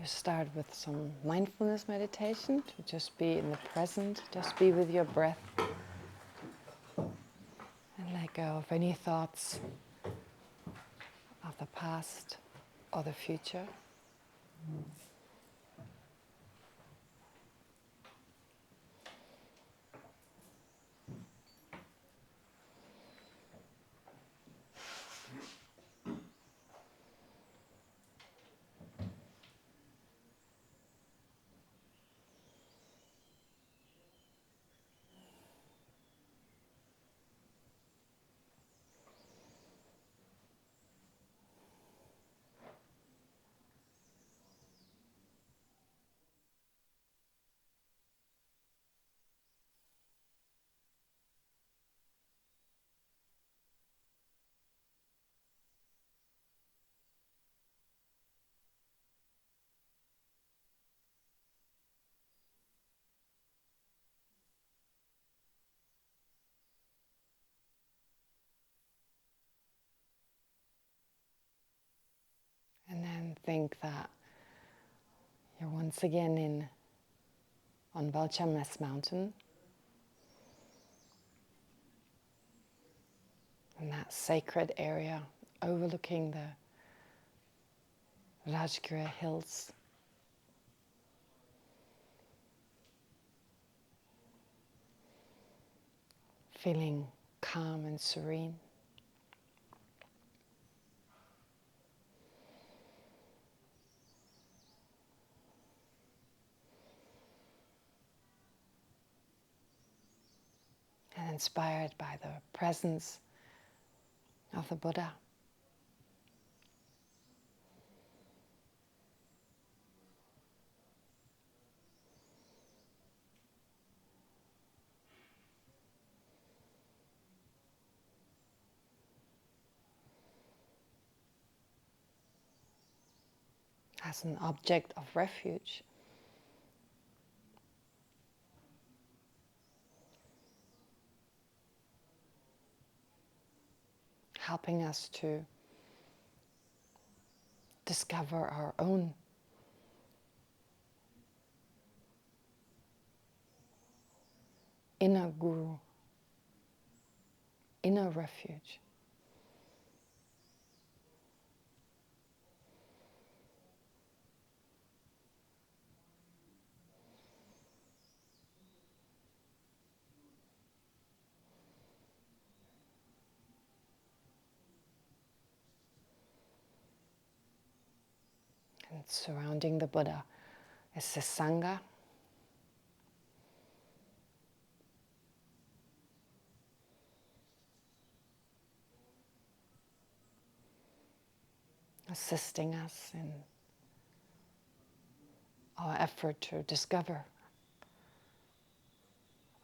start with some mindfulness meditation, to just be in the present, just be with your breath, and let go of any thoughts of the past or the future. And then think that you're once again on Valchamas Mountain, in that sacred area overlooking the Rajgir hills. Feeling calm and serene. And inspired by the presence of the Buddha. As an object of refuge. Helping us to discover our own inner guru, inner refuge. And surrounding the Buddha is the Sangha. Assisting us in our effort to discover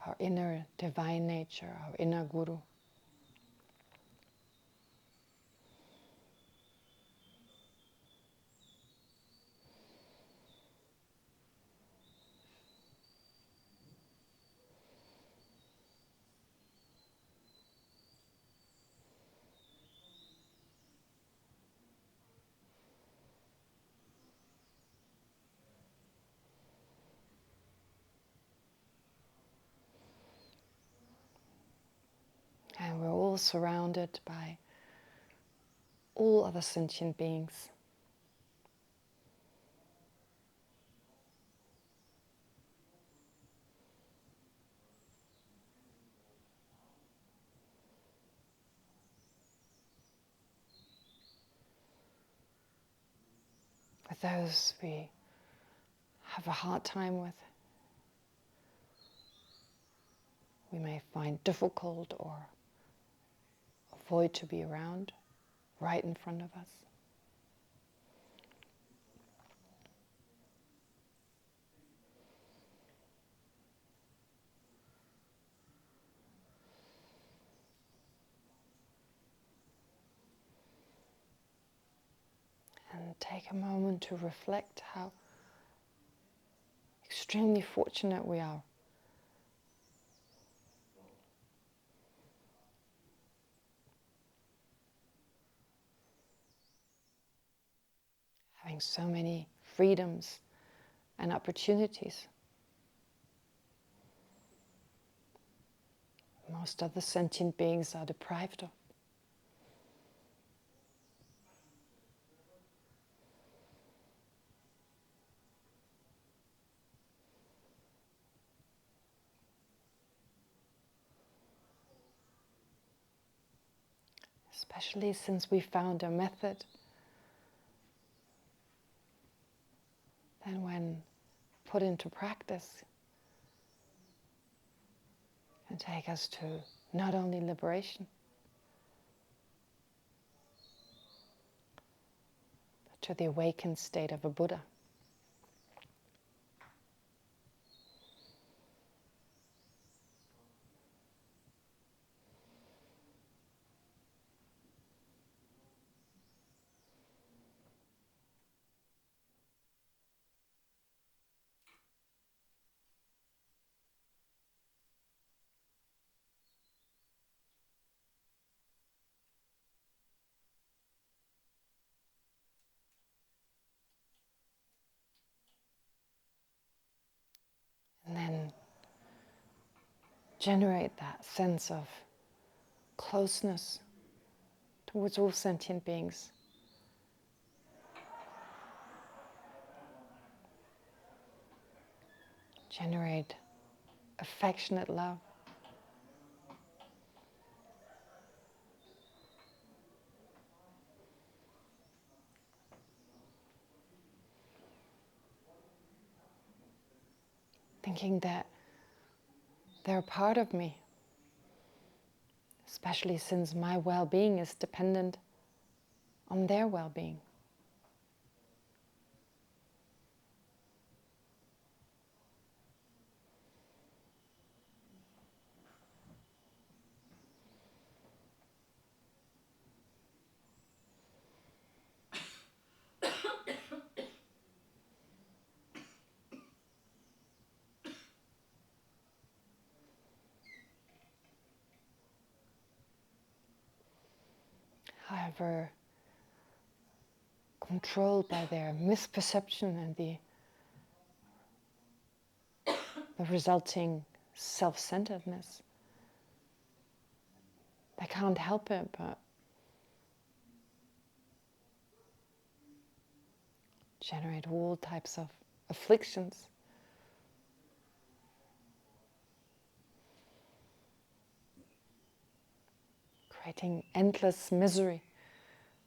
our inner divine nature, our inner guru. And we're all surrounded by all other sentient beings. With those we have a hard time with, we may find difficult or avoid to be around, right in front of us. And take a moment to reflect how extremely fortunate we are. Having so many freedoms and opportunities most other sentient beings are deprived of. Especially since we found a method that when put into practice can take us to not only liberation, but to the awakened state of a Buddha. And then generate that sense of closeness towards all sentient beings. Generate affectionate love. Thinking that they're a part of me, especially since my well-being is dependent on their well-being. However, controlled by their misperception and the resulting self-centeredness, they can't help it but generate all types of afflictions, creating endless misery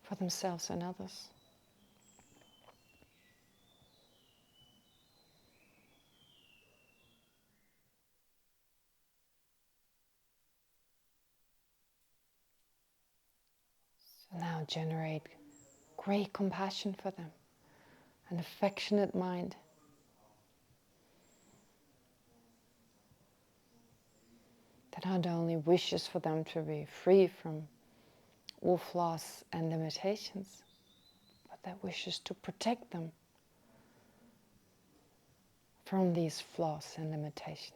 for themselves and others. So now generate great compassion for them, an affectionate mind, that not only wishes for them to be free from all flaws and limitations, but that wishes to protect them from these flaws and limitations.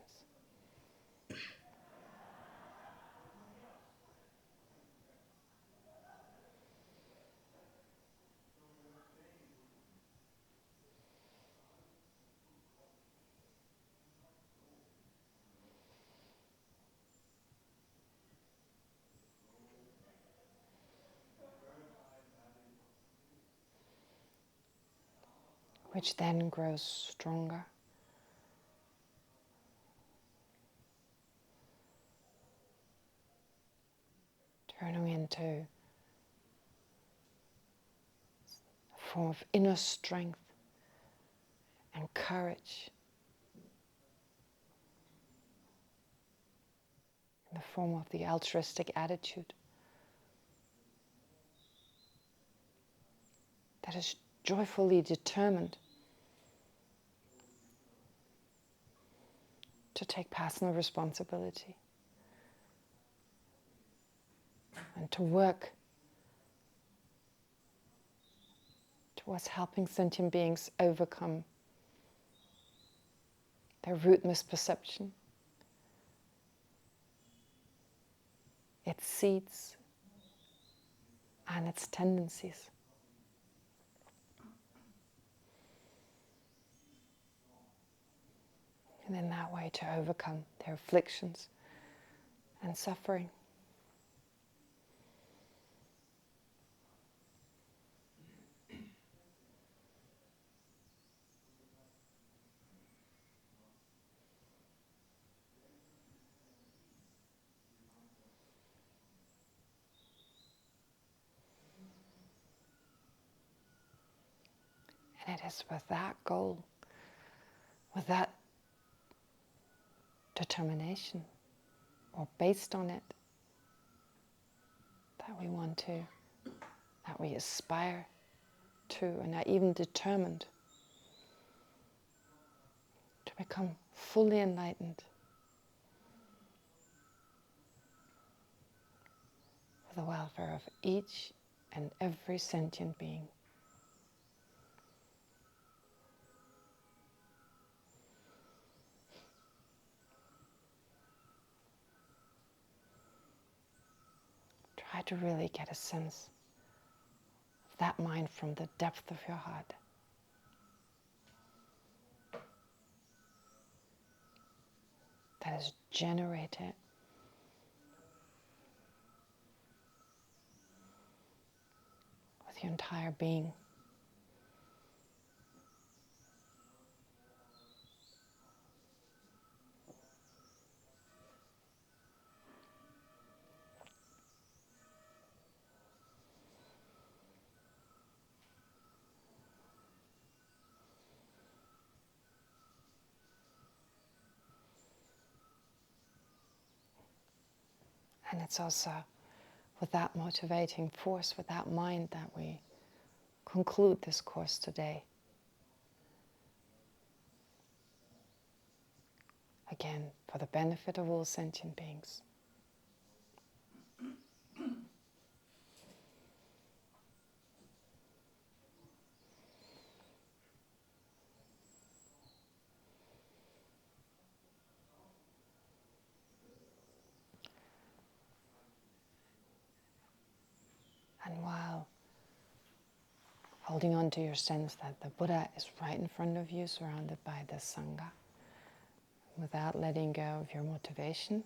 Which then grows stronger. Turning into a form of inner strength and courage, in the form of the altruistic attitude that is joyfully determined to take personal responsibility and to work towards helping sentient beings overcome their root misperception, its seeds and its tendencies. and in that way to overcome their afflictions and suffering. And it is with that goal, with that determination, or based on it, that we want to, that we aspire to, and are even determined to become fully enlightened for the welfare of each and every sentient being. Try to really get a sense of that mind from the depth of your heart. That is generated with your entire being. And it's also with that motivating force, with that mind, that we conclude this course today. Again, for the benefit of all sentient beings. And while holding on to your sense that the Buddha is right in front of you, surrounded by the Sangha, without letting go of your motivation,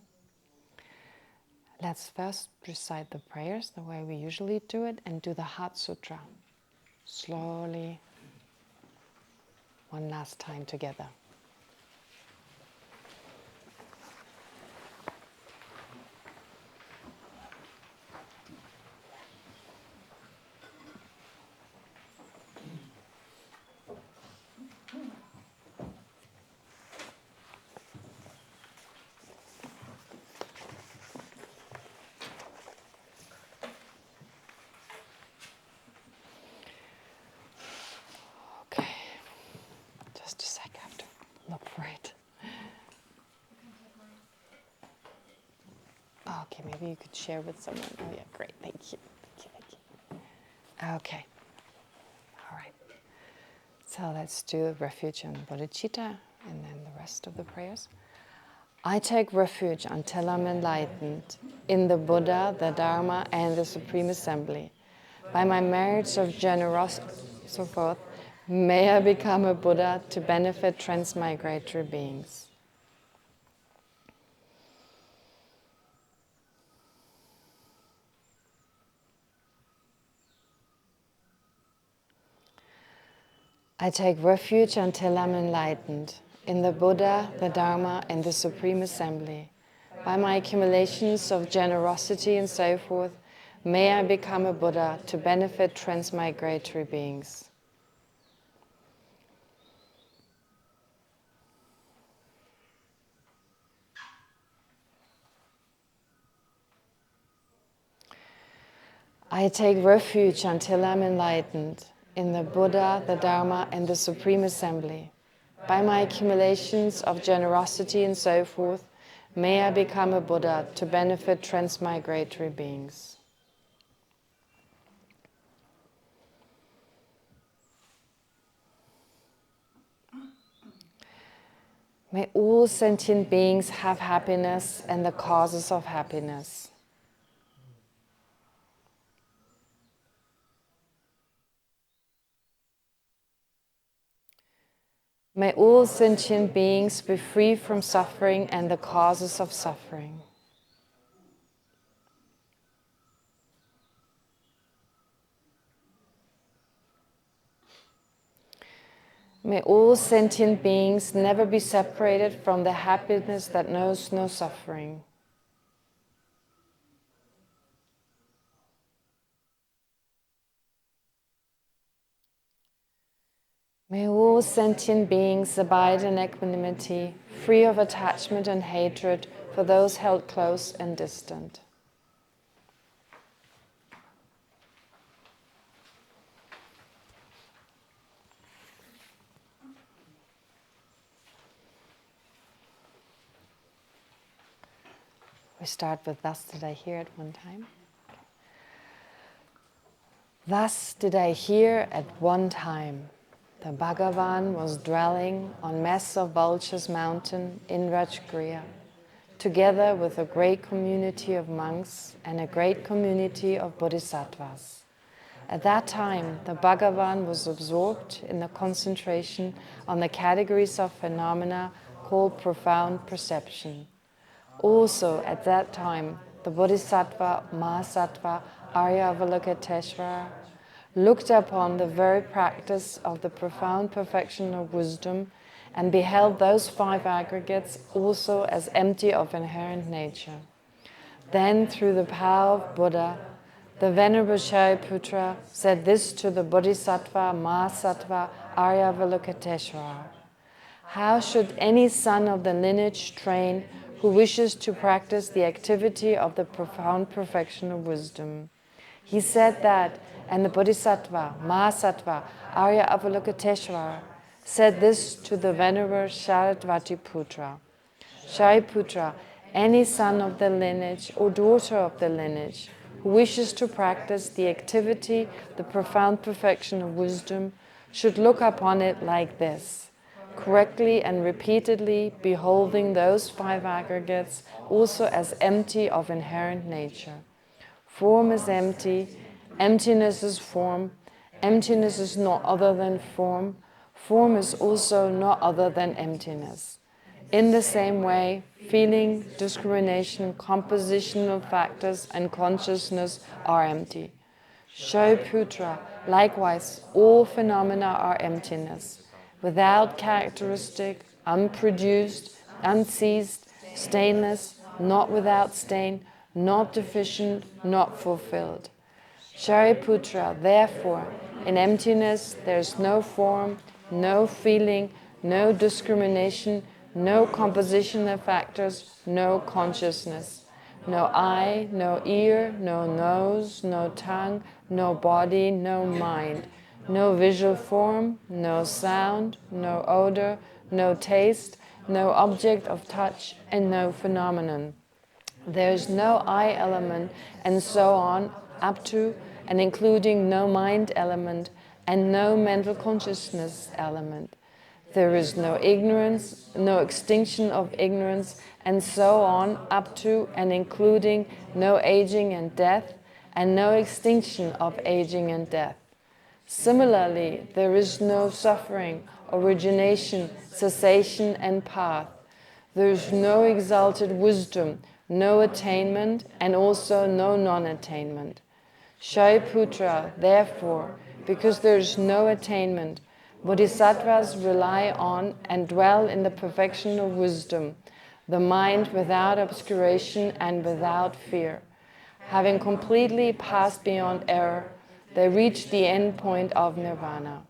let's first recite the prayers the way we usually do it and do the Heart Sutra slowly, one last time together. Okay, just a sec, I have to look for it. Oh, okay, maybe you could share with someone. Oh yeah, great, thank you. Okay, all right. So let's do refuge and bodhicitta and then the rest of the prayers. I take refuge until I'm enlightened in the Buddha, the Dharma, and the Supreme Assembly. By my merits of generosity, so forth, may I become a Buddha to benefit transmigratory beings. I take refuge until I'm enlightened in the Buddha, the Dharma, and the Supreme Assembly. By my accumulations of generosity and so forth, may I become a Buddha to benefit transmigratory beings. I take refuge until I'm enlightened in the Buddha, the Dharma, and the Supreme Assembly. By my accumulations of generosity and so forth, may I become a Buddha to benefit transmigratory beings. May all sentient beings have happiness and the causes of happiness. May all sentient beings be free from suffering and the causes of suffering. May all sentient beings never be separated from the happiness that knows no suffering. May all sentient beings abide in equanimity, free of attachment and hatred for those held close and distant. We start with "Thus did I hear" at one time. Thus did I hear at one time. The Bhagavan was dwelling on Mess of Vultures Mountain in Rajgriha, together with a great community of monks and a great community of bodhisattvas. At that time, the Bhagavan was absorbed in the concentration on the categories of phenomena called profound perception. Also, at that time, the Bodhisattva Mahasattva Arya-Avalokiteshvara looked upon the very practice of the profound perfection of wisdom and beheld those five aggregates also as empty of inherent nature. Then, through the power of Buddha, the Venerable Shariputra said this to the Bodhisattva Mahasattva Arya-Avalokiteshvara: how should any son of the lineage train who wishes to practice the activity of the profound perfection of wisdom? He said that, and the Bodhisattva Mahasattva Arya-Avalokiteshvara said this to the Venerable Shariputra: Shariputra, any son of the lineage or daughter of the lineage who wishes to practice the activity, the profound perfection of wisdom, should look upon it like this, correctly and repeatedly beholding those five aggregates also as empty of inherent nature. Form is empty, emptiness is form, emptiness is not other than form, form is also not other than emptiness. In the same way, feeling, discrimination, compositional factors, and consciousness are empty. Shariputra, likewise, all phenomena are emptiness, without characteristic, unproduced, unceased, stainless, not without stain, not deficient, not fulfilled. Shariputra, therefore, in emptiness there is no form, no feeling, no discrimination, no composition of factors, no consciousness, no eye, no ear, no nose, no tongue, no body, no mind, no visual form, no sound, no odor, no taste, no object of touch, and no phenomenon. There is no I element, and so on, up to and including no mind element and no mental consciousness element. There is no ignorance, no extinction of ignorance, and so on, up to and including no aging and death, and no extinction of aging and death. Similarly, there is no suffering, origination, cessation, and path. There is no exalted wisdom, no attainment, and also no non-attainment. Shariputra, therefore, because there is no attainment, bodhisattvas rely on and dwell in the perfection of wisdom, the mind without obscuration and without fear. Having completely passed beyond error, they reach the end point of nirvana.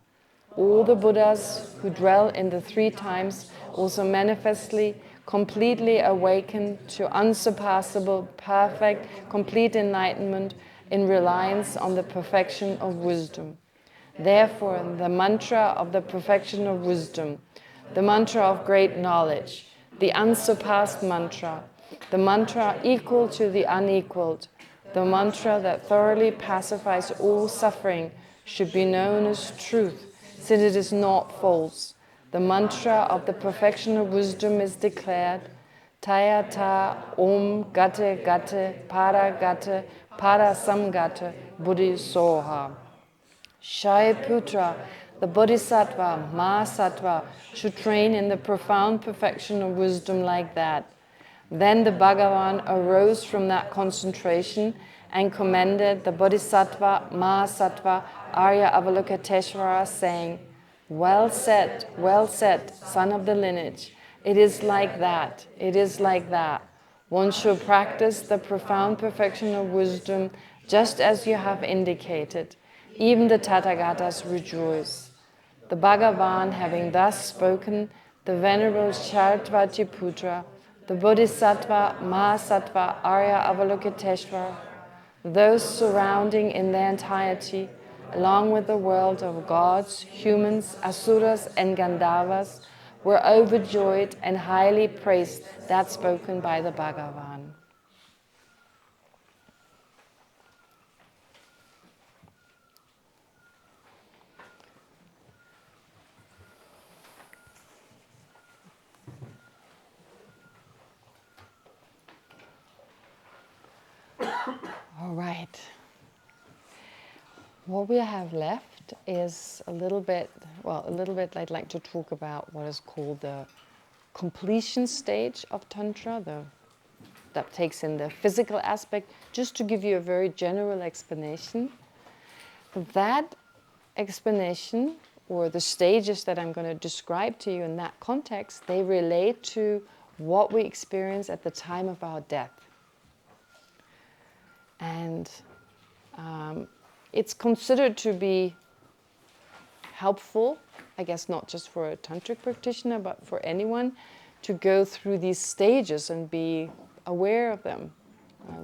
All the Buddhas who dwell in the three times also manifestly, completely awaken to unsurpassable, perfect, complete enlightenment in reliance on the perfection of wisdom. Therefore, the mantra of the perfection of wisdom, the mantra of great knowledge, the unsurpassed mantra, the mantra equal to the unequaled, the mantra that thoroughly pacifies all suffering should be known as truth, since it is not false. The mantra of the perfection of wisdom is declared, Tayata Om Gate Gate Para Gate Para Samgate Buddhi Soha. Shariputra, The Bodhisattva, Mahasattva, should train in the profound perfection of wisdom like that. Then the Bhagavan arose from that concentration and commended the Bodhisattva, Mahasattva, Arya Avalokiteshvara, saying, well said, son of the lineage. It is like that, it is like that. One should practice the profound perfection of wisdom just as you have indicated. Even the Tathagatas rejoice. The Bhagavan, having thus spoken, the Venerable Chartvajiputra, the Bodhisattva, Mahasattva, Arya Avalokiteshvara, those surrounding in their entirety, along with the world of gods, humans, asuras, and Gandharvas, were overjoyed and highly praised that spoken by the Bhagavan. All right. What we have left is a little bit I'd like to talk about what is called the completion stage of Tantra, that takes in the physical aspect, just to give you a very general explanation. That explanation, or the stages that I'm going to describe to you in that context, they relate to what we experience at the time of our death. And it's considered to be helpful, I guess not just for a tantric practitioner, but for anyone, to go through these stages and be aware of them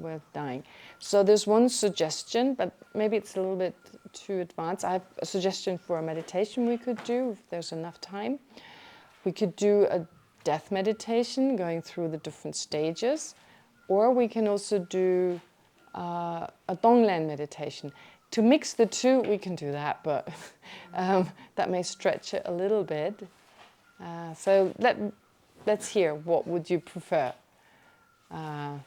with dying. So there's one suggestion, but maybe it's a little bit too advanced. I have a suggestion for a meditation we could do, if there's enough time. We could do a death meditation, going through the different stages, or we can also do a Tonglen meditation. To mix the two, we can do that, but that may stretch it a little bit. So let's hear, what would you prefer? Pardon?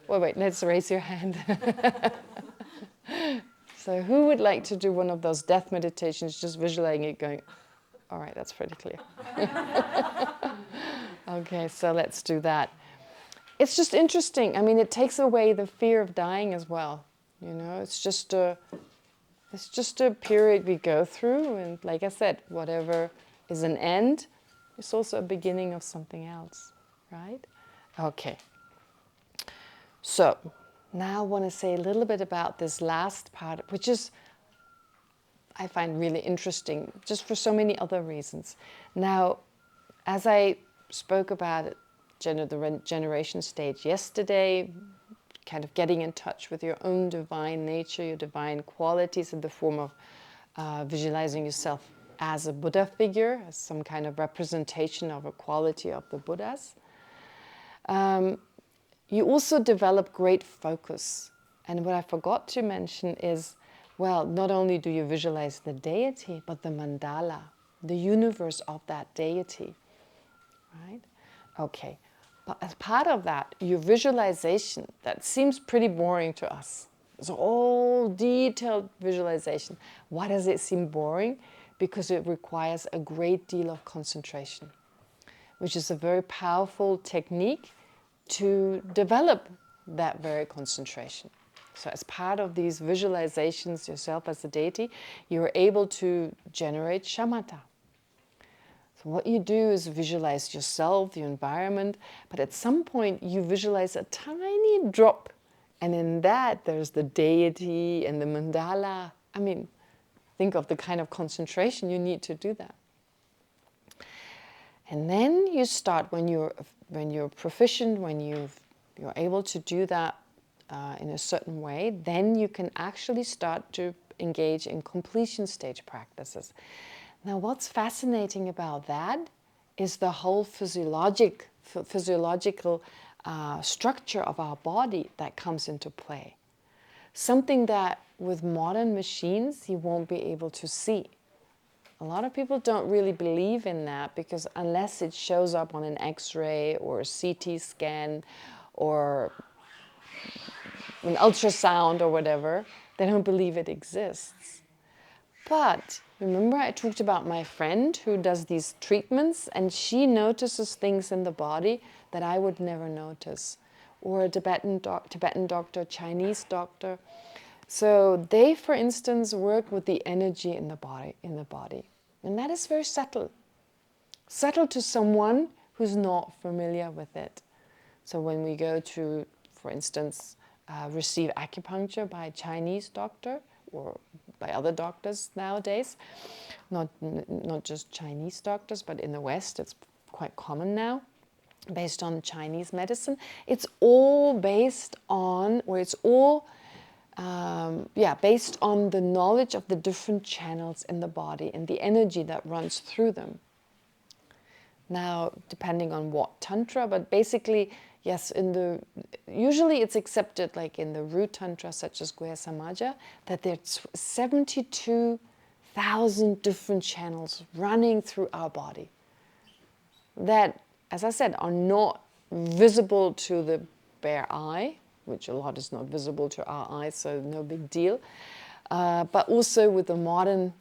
Well, wait, let's raise your hand. So who would like to do one of those death meditations, just visualizing it going, all right, that's pretty clear. Okay, so let's do that. It's just interesting. I mean, it takes away the fear of dying as well. You know, it's just a period we go through, and like I said, whatever is an end, it's also a beginning of something else, right? Okay. So now I want to say a little bit about this last part, which is, I find really interesting, just for so many other reasons. Now, as I spoke about it, the regeneration stage yesterday, kind of getting in touch with your own divine nature, your divine qualities in the form of visualizing yourself as a Buddha figure, as some kind of representation of a quality of the Buddhas. You also develop great focus. And what I forgot to mention is, well, not only do you visualize the deity, but the mandala, the universe of that deity, right? Okay. But as part of that, your visualization, that seems pretty boring to us. It's all detailed visualization. Why does it seem boring? Because it requires a great deal of concentration, which is a very powerful technique to develop that very concentration. So as part of these visualizations, yourself as a deity, you're able to generate shamatha. What you do is visualize yourself, the environment, but at some point you visualize a tiny drop, and in that there's the deity and the mandala. I mean, think of the kind of concentration you need to do that. And then you start, when you're proficient, when you're able to do that in a certain way, then you can actually start to engage in completion stage practices. Now, what's fascinating about that is the whole physiological structure of our body that comes into play. Something that with modern machines you won't be able to see. A lot of people don't really believe in that, because unless it shows up on an X-ray or a CT scan or an ultrasound or whatever, they don't believe it exists. But remember I talked about my friend who does these treatments and she notices things in the body that I would never notice. Or a Tibetan doctor, Chinese doctor. So they, for instance, work with the energy in the body. And that is very subtle. Subtle to someone who's not familiar with it. So when we go to, for instance, receive acupuncture by a Chinese doctor or by other doctors nowadays, not just Chinese doctors, but in the West it's quite common now, based on Chinese medicine. It's all based on, or it's all based on the knowledge of the different channels in the body and the energy that runs through them. Now, depending on what tantra, but basically, yes, usually it's accepted, like in the root tantra, such as Guhya Samaja, that there's 72,000 different channels running through our body that, as I said, are not visible to the bare eye, which a lot is not visible to our eyes, so no big deal. But also with the modern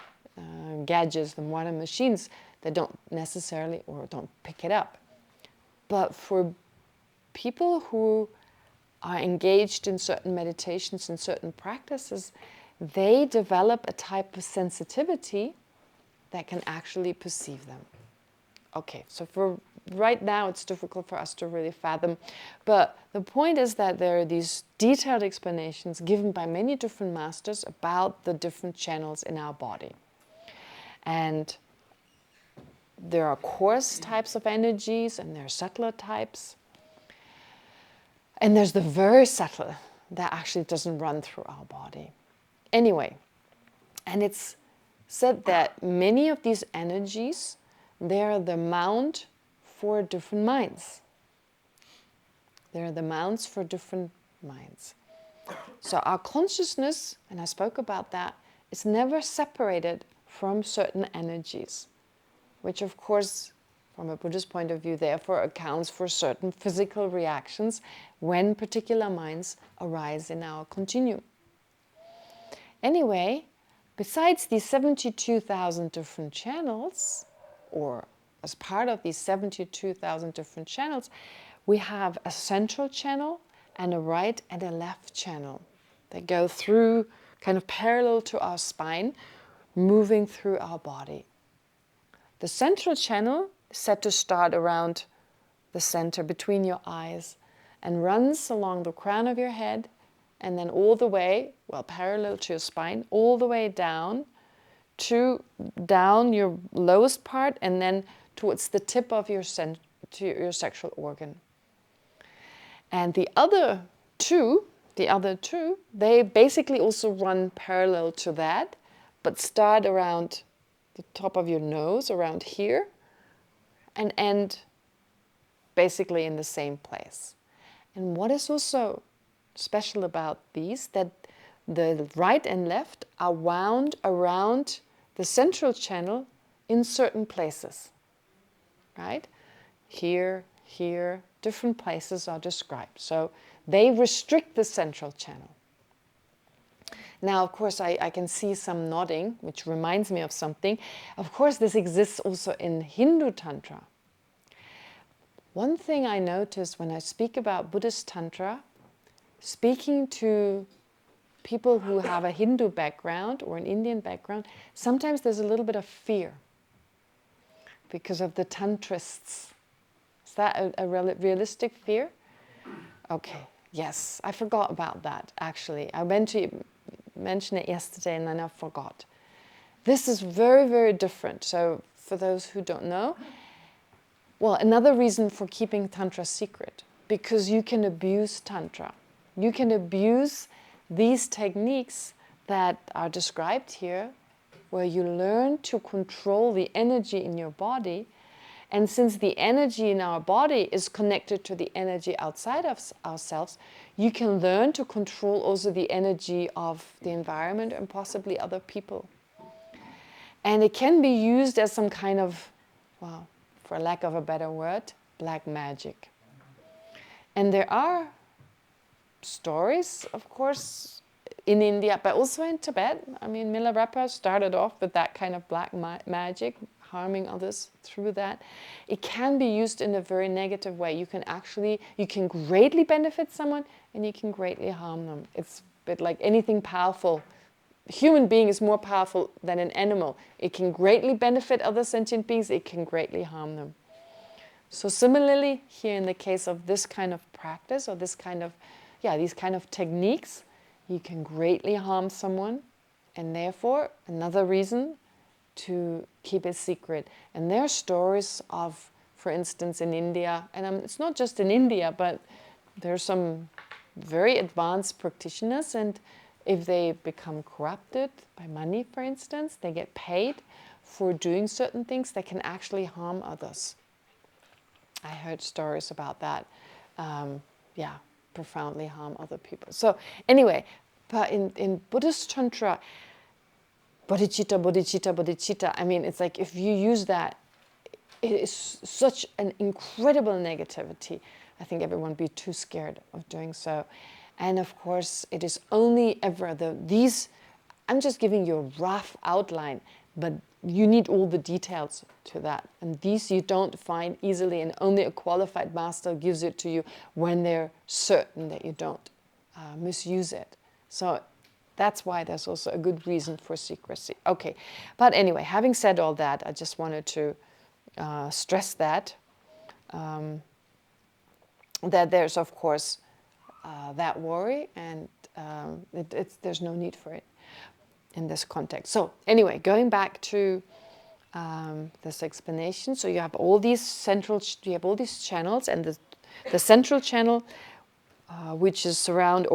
gadgets, the modern machines, they don't necessarily or don't pick it up. But for people who are engaged in certain meditations and certain practices, they develop a type of sensitivity that can actually perceive them. Okay, so for right now it's difficult for us to really fathom, but the point is that there are these detailed explanations given by many different masters about the different channels in our body. And there are coarse types of energies and there are subtler types. And there's the very subtle that actually doesn't run through our body. Anyway, and it's said that many of these energies, they're the mount for different minds. They're the mounts for different minds. So our consciousness, and I spoke about that, is never separated from certain energies, which of course, from a Buddhist point of view, therefore accounts for certain physical reactions when particular minds arise in our continuum. Anyway, besides these 72,000 different channels, or as part of these 72,000 different channels, we have a central channel and a right and a left channel. They go through, kind of parallel to our spine, moving through our body. The central channel is said to start around the center between your eyes and runs along the crown of your head and then all the way, well, parallel to your spine, all the way down your lowest part and then towards the tip of your sexual organ. And the other two, they basically also run parallel to that, but start around the top of your nose, around here, and end basically in the same place. And what is also special about these, that the right and left are wound around the central channel in certain places, right? Here, different places are described. So they restrict the central channel. Now, of course, I can see some nodding, which reminds me of something. Of course, this exists also in Hindu Tantra. One thing I notice when I speak about Buddhist Tantra, speaking to people who have a Hindu background or an Indian background, sometimes there's a little bit of fear because of the Tantrists. Is that a realistic fear? Okay, yes, I forgot about that, actually. I meant to mention it yesterday and then I forgot. This is very, very different. So for those who don't know, well, another reason for keeping Tantra secret, because you can abuse Tantra. You can abuse these techniques that are described here, where you learn to control the energy in your body. And since the energy in our body is connected to the energy outside of ourselves, you can learn to control also the energy of the environment and possibly other people. And it can be used as some kind of, well, for lack of a better word, black magic. And there are stories, of course, in India, but also in Tibet. I mean, Milarepa started off with that kind of black magic, harming others through that. It can be used in a very negative way. You can greatly benefit someone, and you can greatly harm them. It's a bit like anything powerful. A human being is more powerful than an animal. It can greatly benefit other sentient beings. It can greatly harm them. So similarly, here in the case of this kind of practice, or these kind of techniques, you can greatly harm someone, and therefore another reason to keep it secret. And there are stories of, for instance, in India, and it's not just in India, but there are some very advanced practitioners, and if they become corrupted by money, for instance, they get paid for doing certain things that can actually harm others. I heard stories about that. Profoundly harm other people. So anyway, but in Buddhist Tantra, bodhicitta, bodhicitta, bodhicitta, I mean, it's like if you use that, it is such an incredible negativity. I think everyone would be too scared of doing so. And of course, it is only ever these, I'm just giving you a rough outline, but you need all the details to that. And these you don't find easily, and only a qualified master gives it to you when they're certain that you don't misuse it. So that's why there's also a good reason for secrecy. Okay, but anyway, having said all that, I just wanted to stress that, that there's, of course, that worry, and there's no need for it in this context. So anyway, going back to this explanation, so you have all these channels, and the central channel, which is right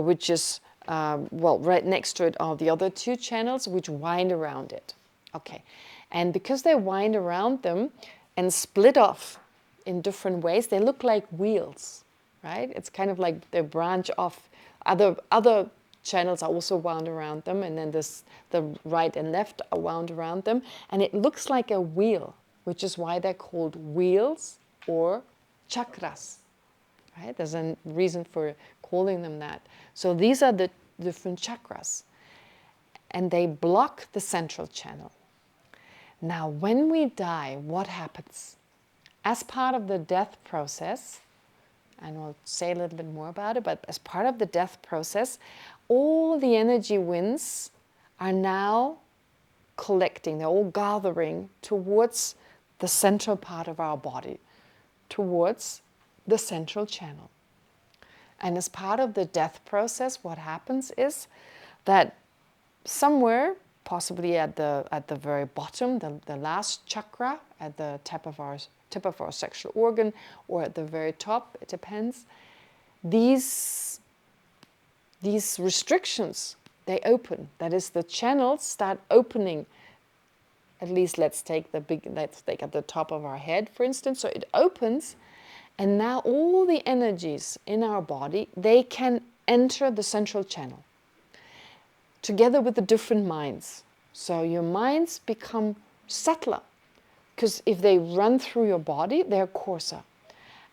next to it are the other two channels which wind around it. Okay, and because they wind around them and split off in different ways, they look like wheels, right? It's kind of like they branch off. Other channels are also wound around them, and then the right and left are wound around them, and it looks like a wheel, which is why they're called wheels or chakras. Right? There's a reason for calling them that. So these are the different chakras, and they block the central channel. Now, when we die, what happens? As part of the death process, and we'll say a little bit more about it, but as part of the death process, all the energy winds are now collecting, they're all gathering towards the central part of our body, towards the central channel. And as part of the death process, what happens is that somewhere, possibly at the very bottom, the last chakra, at the tip of our sexual organ, or at the very top, it depends, these restrictions, they open. That is, the channels start opening. At least let's take at the top of our head, for instance. So it opens, and now all the energies in our body, they can enter the central channel, together with the different minds. So your minds become subtler, because if they run through your body, they're coarser.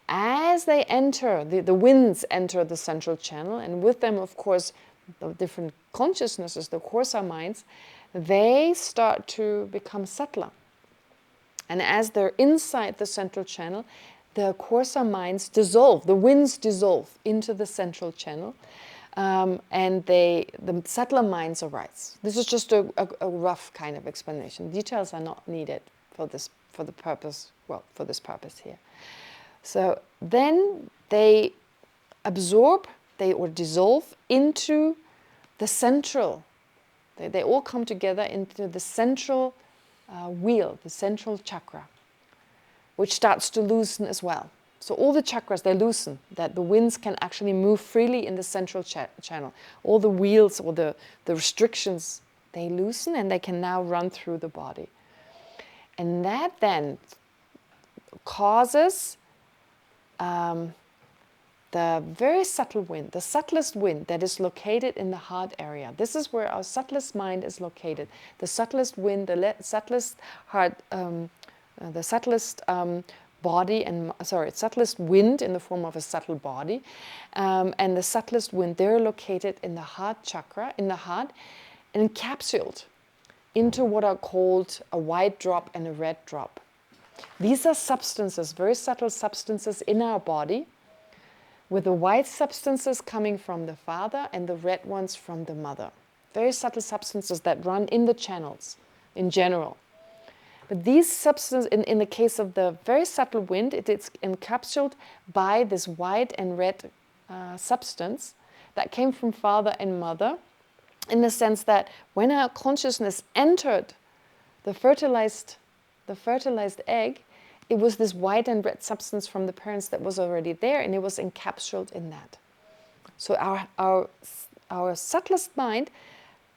As they enter, the winds enter the central channel, and with them, of course, the different consciousnesses, the coarser minds, they start to become subtler. And as they're inside the central channel, the coarser minds dissolve, the winds dissolve into the central channel, and the subtler minds arise. This is just a rough kind of explanation. Details are not needed for this purpose here. So then they absorb, or dissolve into the central. They all come together into the central wheel, the central chakra, which starts to loosen as well. So all the chakras, they loosen, that the winds can actually move freely in the central channel. All the wheels or the restrictions, they loosen, and they can now run through the body. And that then causes the very subtle wind, the subtlest wind that is located in the heart area. This is where our subtlest mind is located. The subtlest wind, the subtlest heart, the subtlest body and, subtlest wind in the form of a subtle body, and the subtlest wind, they're located in the heart chakra, in the heart, encapsulated into what are called a white drop and a red drop. These are substances, very subtle substances in our body, with the white substances coming from the father and the red ones from the mother. Very subtle substances that run in the channels in general. But these substances, in the case of the very subtle wind, it is encapsulated by this white and red substance that came from father and mother, in the sense that when our consciousness entered the fertilized egg, it was this white and red substance from the parents that was already there, and it was encapsulated in that. So our subtlest mind,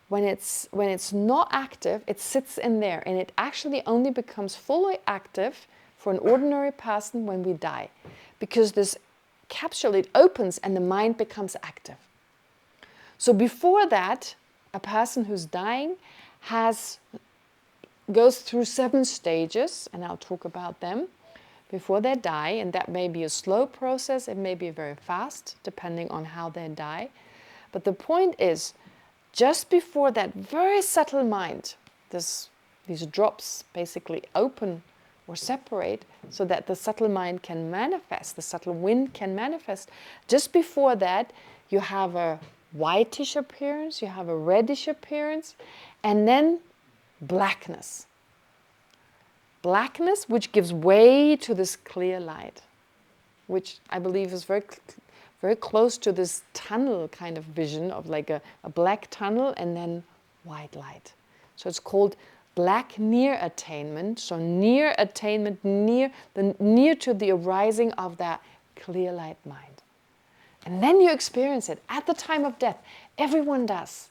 when it's not active, it sits in there, and it actually only becomes fully active for an ordinary person when we die, because this capsule, it opens and the mind becomes active. So before that, a person who's dying goes through 7 stages, and I'll talk about them before they die, and that may be a slow process, it may be very fast, depending on how they die. But the point is, just before that very subtle mind, these drops basically open or separate so that the subtle mind can manifest, the subtle wind can manifest, just before that you have a whitish appearance, you have a reddish appearance, and then blackness. Blackness which gives way to this clear light, which I believe is very close to this tunnel kind of vision of like a black tunnel and then white light. So it's called black near attainment. So near attainment, near to the arising of that clear light mind. And then you experience it at the time of death. Everyone does.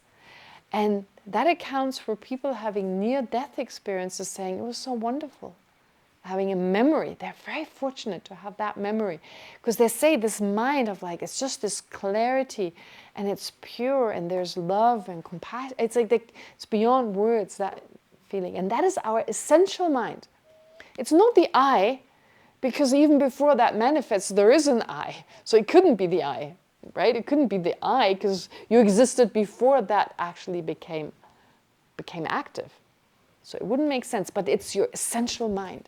And that accounts for people having near-death experiences saying, it was so wonderful. Having a memory. They're very fortunate to have that memory. Because they say this mind of like, it's just this clarity and it's pure and there's love and compassion. It's like it's beyond words, that feeling. And that is our essential mind. It's not the I, because even before that manifests, there is an I. So it couldn't be the I, right? It couldn't be the I because you existed before that actually became active. So it wouldn't make sense, but it's your essential mind.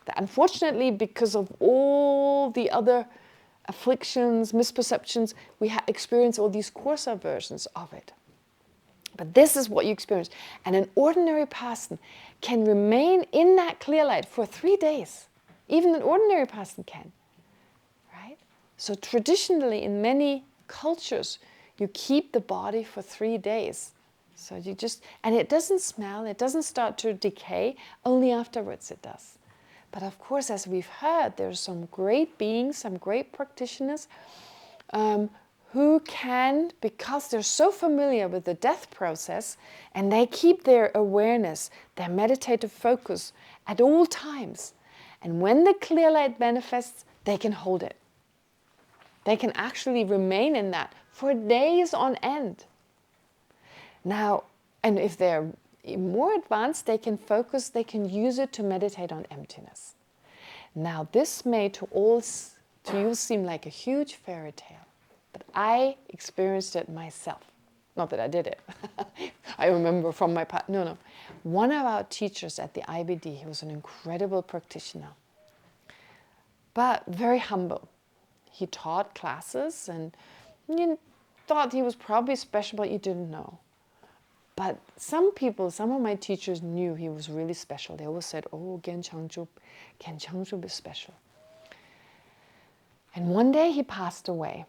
That unfortunately, because of all the other afflictions, misperceptions, we experience all these coarser versions of it. But this is what you experience. And an ordinary person can remain in that clear light for 3 days. Even an ordinary person can, right? So traditionally, in many cultures, you keep the body for 3 days. So you just, and it doesn't smell, it doesn't start to decay, only afterwards it does. But of course, as we've heard, there's some great beings, some great practitioners who can, because they're so familiar with the death process, and they keep their awareness, their meditative focus at all times. And when the clear light manifests, they can hold it. They can actually remain in that for days on end. Now, and if they're more advanced, they can focus, they can use it to meditate on emptiness. Now, this may to you seem like a huge fairy tale, but I experienced it myself. Not that I did it. I remember from my past. No. One of our teachers at the IBD, he was an incredible practitioner, but very humble. He taught classes, and you thought he was probably special, but you didn't know. But some of my teachers knew he was really special. They always said, oh, Gen Changzhub is special. And one day he passed away.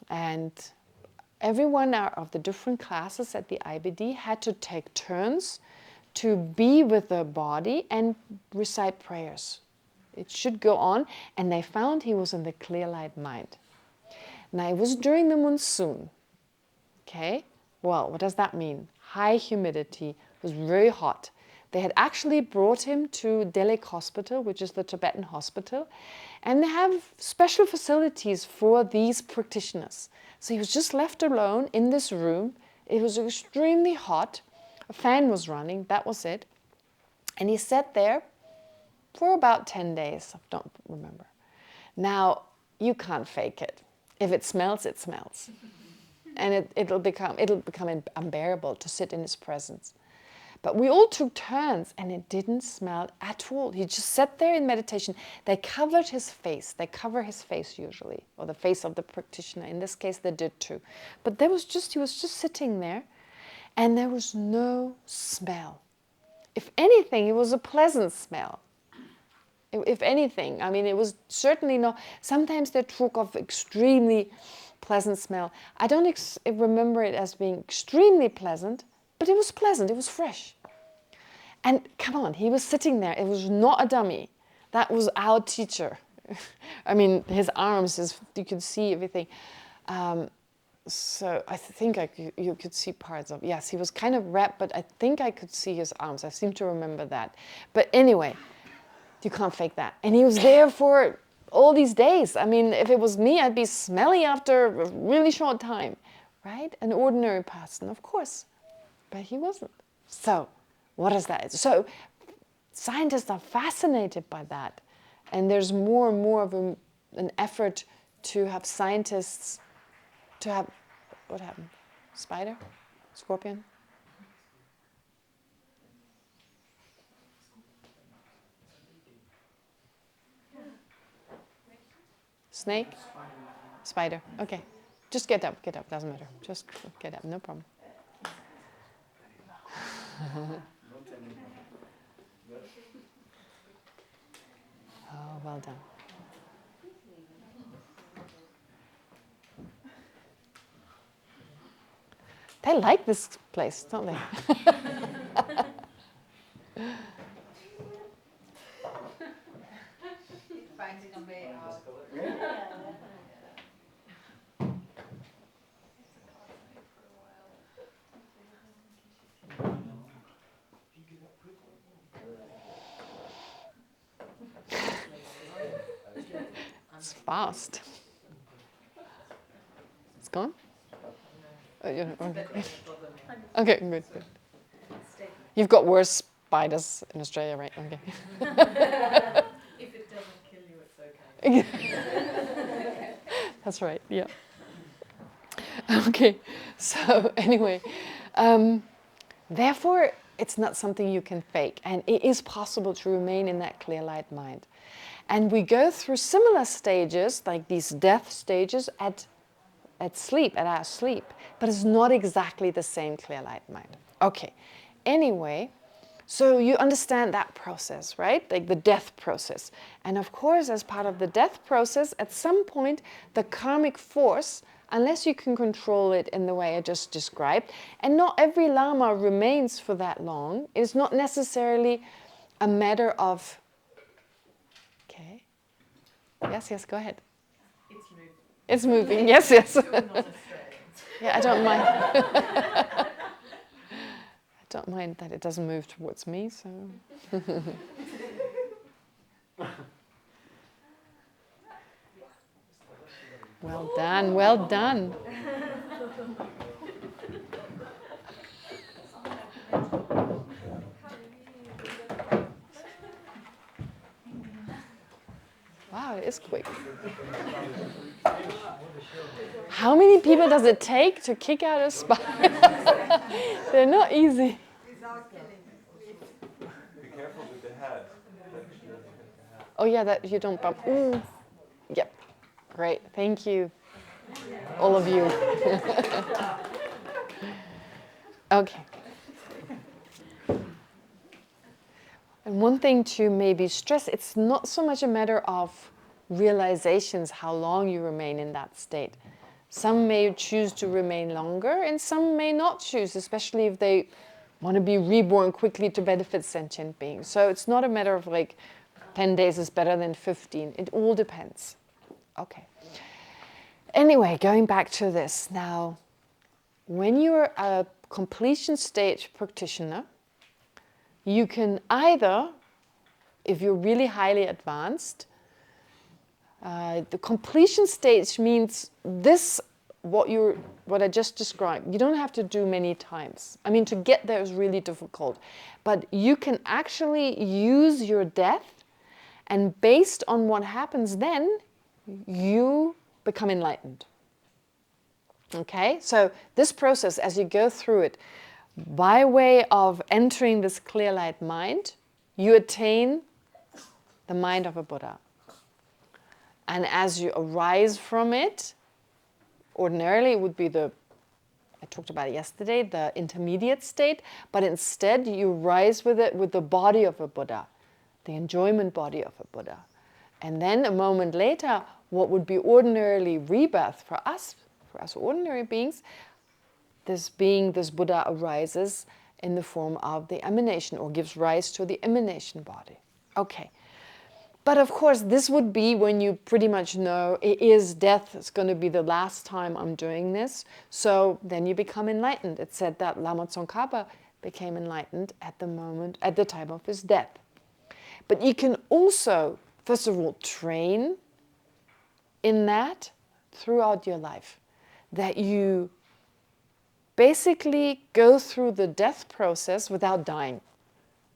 And everyone of the different classes at the IBD had to take turns to be with the body and recite prayers. It should go on. And they found he was in the clear light mind. Now, it was during the monsoon. Okay? Well, what does that mean? High humidity, it was very hot. They had actually brought him to Delek Hospital, which is the Tibetan hospital, and they have special facilities for these practitioners. So he was just left alone in this room. It was extremely hot. A fan was running, that was it. And he sat there for about 10 days. I don't remember. Now, you can't fake it. If it smells, it smells. And it'll become unbearable to sit in his presence. But we all took turns, and it didn't smell at all. He just sat there in meditation. They covered his face. They cover his face usually, or the face of the practitioner. In this case, they did too. But he was just sitting there, and there was no smell. If anything, it was a pleasant smell. If anything, I mean, it was certainly not. Sometimes they talk of extremely pleasant smell. I don't remember it as being extremely pleasant, but it was pleasant. It was fresh. And come on, he was sitting there. It was not a dummy. That was our teacher. I mean, his arms, you could see everything. So I think you could see parts of. Yes, he was kind of wrapped, but I think I could see his arms. I seem to remember that. But anyway. You can't fake that. And he was there for all these days. I mean, if it was me, I'd be smelly after a really short time, right? An ordinary person, of course. But he wasn't. So, what is that? So, scientists are fascinated by that. And there's more and more of an effort to have scientists, to have, what happened? Spider? Scorpion? Snake? Spider. Okay. Just get up, doesn't matter. Just get up, no problem. Oh, well done. They like this place, don't they? It's fast. It's gone? Oh, yeah, okay. Okay, good. You've got worse spiders in Australia, right? Okay. If it doesn't kill you, it's okay. That's right, yeah. Okay, so anyway, therefore, it's not something you can fake, and it is possible to remain in that clear light mind. And we go through similar stages, like these death stages, at our sleep, but it's not exactly the same clear light mind. Okay, anyway, so you understand that process, right? Like the death process. And of course, as part of the death process, at some point, the karmic force, unless you can control it in the way I just described, and not every Lama remains for that long, it's not necessarily a matter of, okay, yes, go ahead. It's moving, yes. Yeah, I don't mind. I don't mind that it doesn't move towards me, so. Well done, well done. Wow, it is quick. How many people does it take to kick out a spider? They're not easy. Be careful with the head. Oh yeah, that you don't bump. Ooh. Yep. Great. Thank you. All of you. Okay. And one thing to maybe stress, it's not so much a matter of realizations, how long you remain in that state. Some may choose to remain longer, and some may not choose, especially if they want to be reborn quickly to benefit sentient beings. So it's not a matter of like 10 days is better than 15. It all depends. Okay. Anyway, going back to this. Now, when you're a completion stage practitioner, you can either, if you're really highly advanced, the completion stage means this, what I just described, you don't have to do many times. I mean, to get there is really difficult. But you can actually use your death And based on what happens then, you become enlightened. Okay, so this process, as you go through it, by way of entering this clear light mind, you attain the mind of a Buddha. And as you arise from it, ordinarily it would be I talked about it yesterday, the intermediate state, but instead you rise with it with the body of a Buddha, the enjoyment body of a Buddha. And then a moment later, what would be ordinarily rebirth for us ordinary beings, this Buddha arises in the form of the emanation, or gives rise to the emanation body. Okay. But of course, this would be when you pretty much know it is death. It's going to be the last time I'm doing this. So then you become enlightened. It said that Lama Tsongkhapa became enlightened at the time of his death. But you can also, first of all, train in that throughout your life. That you basically go through the death process without dying.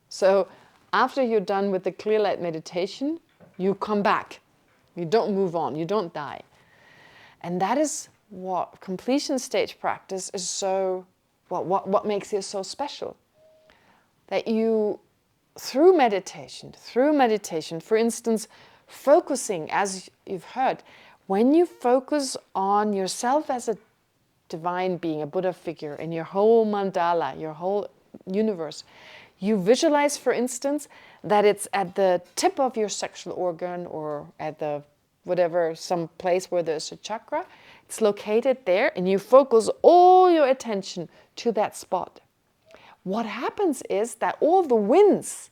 So after you're done with the clear light meditation, you come back. You don't move on. You don't die. And that is what completion stage practice is so, what makes it so special. That you, through meditation, for instance, focusing, as you've heard, when you focus on yourself as a divine being, a Buddha figure, in your whole mandala, your whole universe, you visualize, for instance, that it's at the tip of your sexual organ, or at some place where there's a chakra. It's located there, and you focus all your attention to that spot. What happens is that all the winds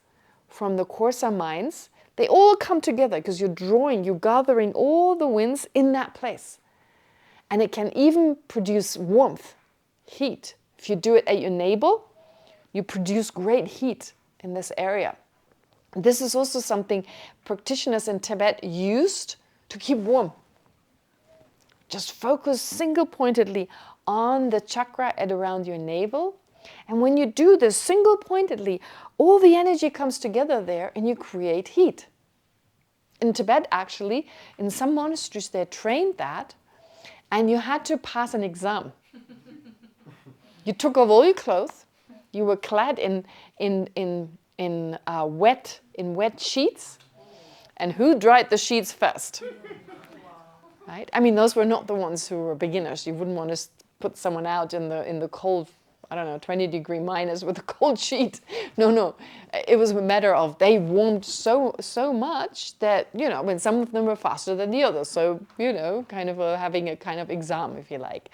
from the coarser minds, they all come together because you're gathering all the winds in that place. And it can even produce warmth, heat. If you do it at your navel, you produce great heat in this area. This is also something practitioners in Tibet used to keep warm. Just focus single-pointedly on the chakra at around your navel. And when you do this single-pointedly, all the energy comes together there and you create heat. In Tibet, actually, in some monasteries, they trained that, and you had to pass an exam. You took off all your clothes. You were clad in wet sheets, and who dried the sheets first? Right? I mean, those were not the ones who were beginners. You wouldn't want to put someone out in the cold, 20-degree minus with a cold sheet. No. It was a matter of they warmed so much that, when some of them were faster than the others. So, having a kind of exam, if you like.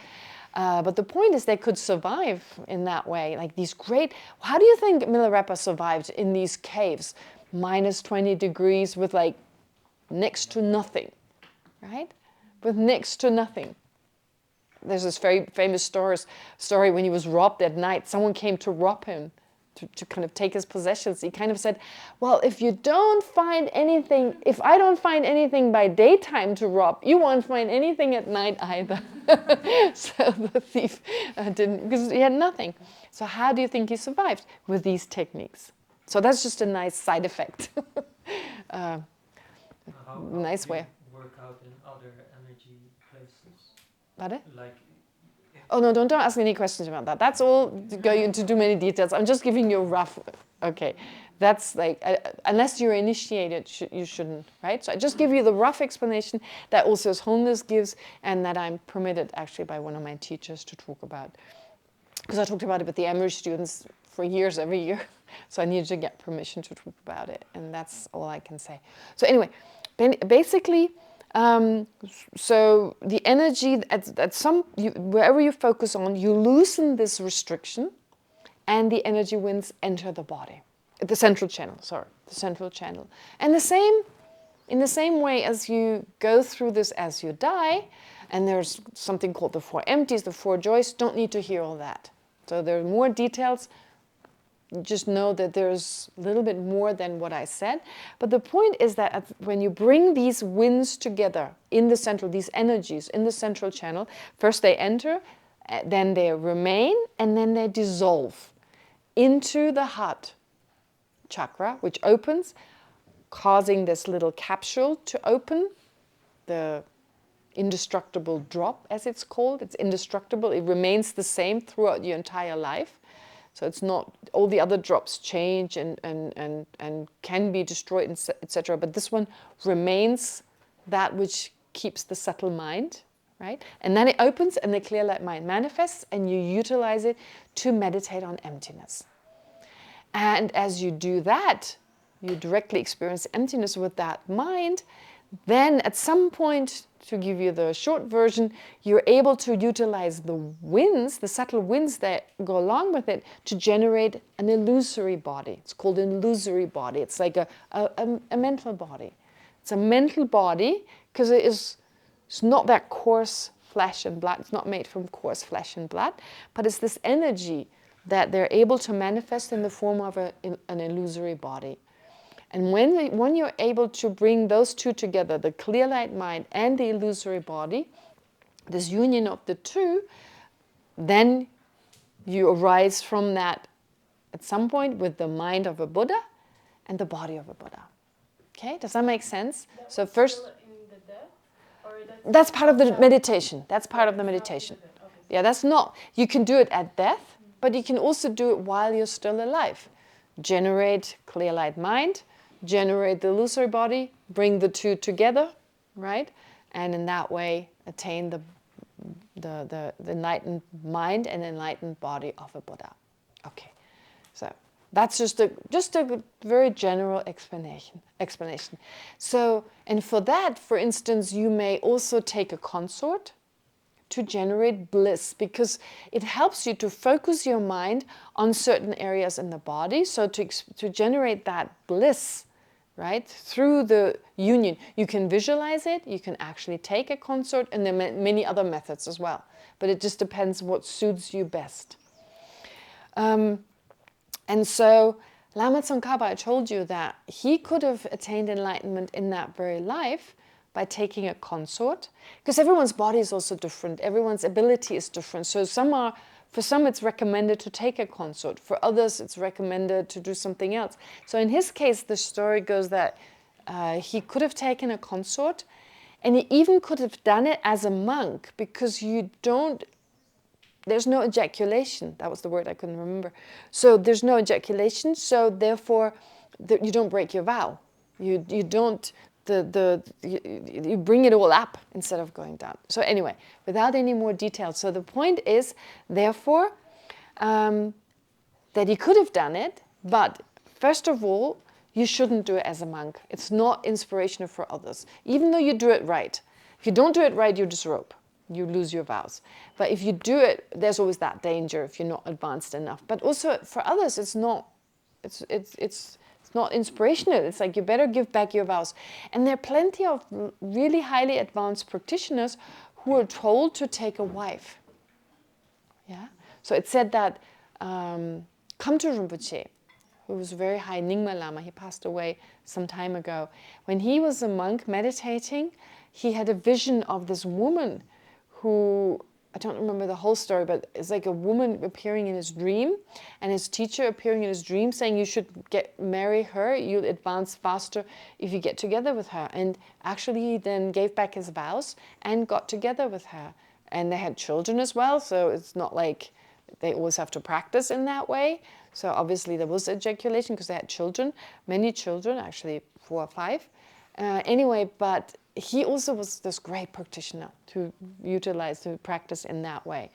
But the point is they could survive in that way. Like these great... How do you think Milarepa survived in these caves? Minus 20 degrees with next to nothing, right? With next to nothing. There's this very famous story when he was robbed at night. Someone came to rob him, to kind of take his possessions. He kind of said, well, if I don't find anything by daytime to rob, you won't find anything at night either. So the thief didn't, because he had nothing. So how do you think he survived? With these techniques. So that's just a nice side effect. Nice way. Work out in other energy places. Pardon? Like. Oh no! Don't ask any questions about that. That's all going into too many details. I'm just giving you a rough. Okay, that's unless you're initiated, you shouldn't, right? So I just give you the rough explanation that also His Holiness gives, and that I'm permitted actually by one of my teachers to talk about, because I talked about it with the Emory students for years, every year. So I needed to get permission to talk about it, and that's all I can say. So anyway, basically. So the energy wherever you focus on, you loosen this restriction, and the energy winds enter the body, the central channel. And in the same way as you go through this as you die, and there's something called the four empties, the four joys. Don't need to hear all that. So there are more details. Just know that there's a little bit more than what I said. But the point is that when you bring these winds together in the central, these energies in the central channel, first they enter, then they remain, and then they dissolve into the heart chakra, which opens, causing this little capsule to open, the indestructible drop, as it's called. It's indestructible. It remains the same throughout your entire life. So it's not, all the other drops change and can be destroyed, etc. But this one remains that which keeps the subtle mind, right? And then it opens and the clear light mind manifests, and you utilize it to meditate on emptiness. And as you do that, you directly experience emptiness with that mind. Then at some point, to give you the short version, you're able to utilize the winds, the subtle winds that go along with it, to generate an illusory body. It's called an illusory body. It's like a mental body. It's a mental body because it's not that coarse flesh and blood. It's not made from coarse flesh and blood, but it's this energy that they're able to manifest in the form of an illusory body. And when you're able to bring those two together, the clear light mind and the illusory body, this union of the two, then you arise from that at some point with the mind of a Buddha and the body of a Buddha. Okay, does that make sense? So first, in the death, or that's part of the meditation. That's part of the meditation. Yeah, that's not, you can do it at death, but you can also do it while you're still alive. Generate clear light mind, generate the illusory body, bring the two together, right? And in that way, attain the enlightened mind and enlightened body of a Buddha. Okay, so that's just a very general explanation. So, and for that, for instance, you may also take a consort to generate bliss, because it helps you to focus your mind on certain areas in the body. So to generate that bliss, right, through the union, you can visualize it, you can actually take a consort, and there are many other methods as well. But it just depends what suits you best. And so Lama Tsongkhapa, I told you that he could have attained enlightenment in that very life by taking a consort, because everyone's body is also different, everyone's ability is different. So for some it's recommended to take a consort, for others it's recommended to do something else. So in his case, the story goes that he could have taken a consort, and he even could have done it as a monk, because there's no ejaculation. That was the word I couldn't remember. So there's no ejaculation, so therefore you don't break your vow. You don't. You bring it all up instead of going down. So anyway, without any more details. So the point is, therefore, that he could have done it, but first of all, you shouldn't do it as a monk. It's not inspirational for others, even though you do it right. If you don't do it right, you disrobe. You lose your vows. But if you do it, there's always that danger if you're not advanced enough. But also for others, it's not inspirational. It's like you better give back your vows. And there are plenty of really highly advanced practitioners who are told to take a wife. Yeah. So it said that Kamtu Rinpoche, who was a very high Nyingma Lama, he passed away some time ago. When he was a monk meditating, he had a vision of this woman who, I don't remember the whole story, but it's like a woman appearing in his dream, and his teacher appearing in his dream saying you should marry her, you'll advance faster if you get together with her. And actually he then gave back his vows and got together with her. And they had children as well, so it's not like they always have to practice in that way. So obviously there was ejaculation because they had children, many children, actually 4 or 5. Anyway, but he also was this great practitioner to utilize, to practice in that way.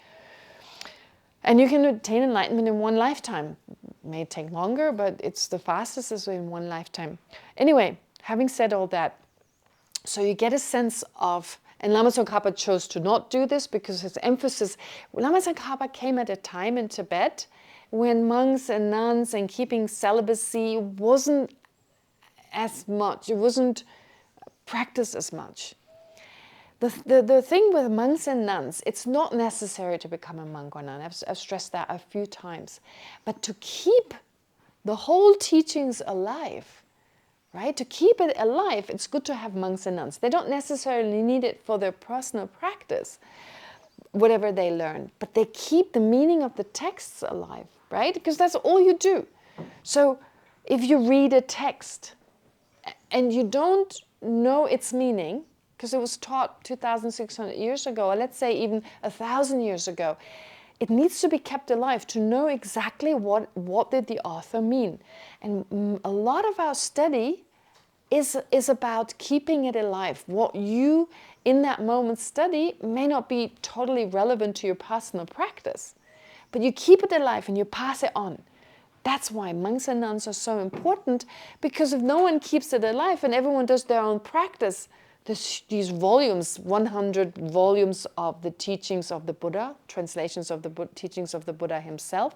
And you can attain enlightenment in one lifetime. It may take longer, but it's the fastest is in one lifetime. Anyway, having said all that, so you get a sense of, and Lama Tsongkhapa chose to not do this because his emphasis, Lama Tsongkhapa came at a time in Tibet when monks and nuns and keeping celibacy wasn't as much, it wasn't practiced as much. The thing with monks and nuns, it's not necessary to become a monk or nun. I've stressed that a few times. But to keep the whole teachings alive, right? To keep it alive, it's good to have monks and nuns. They don't necessarily need it for their personal practice, whatever they learn. But they keep the meaning of the texts alive, right? Because that's all you do. So if you read a text, and you don't know its meaning, because it was taught 2,600 years ago, or let's say even 1,000 years ago, it needs to be kept alive to know exactly what did the author mean. And a lot of our study is about keeping it alive. What you in that moment study may not be totally relevant to your personal practice, but you keep it alive and you pass it on. That's why monks and nuns are so important, because if no one keeps it alive and everyone does their own practice, these volumes, 100 volumes of the teachings of the Buddha, translations of the teachings of the Buddha himself,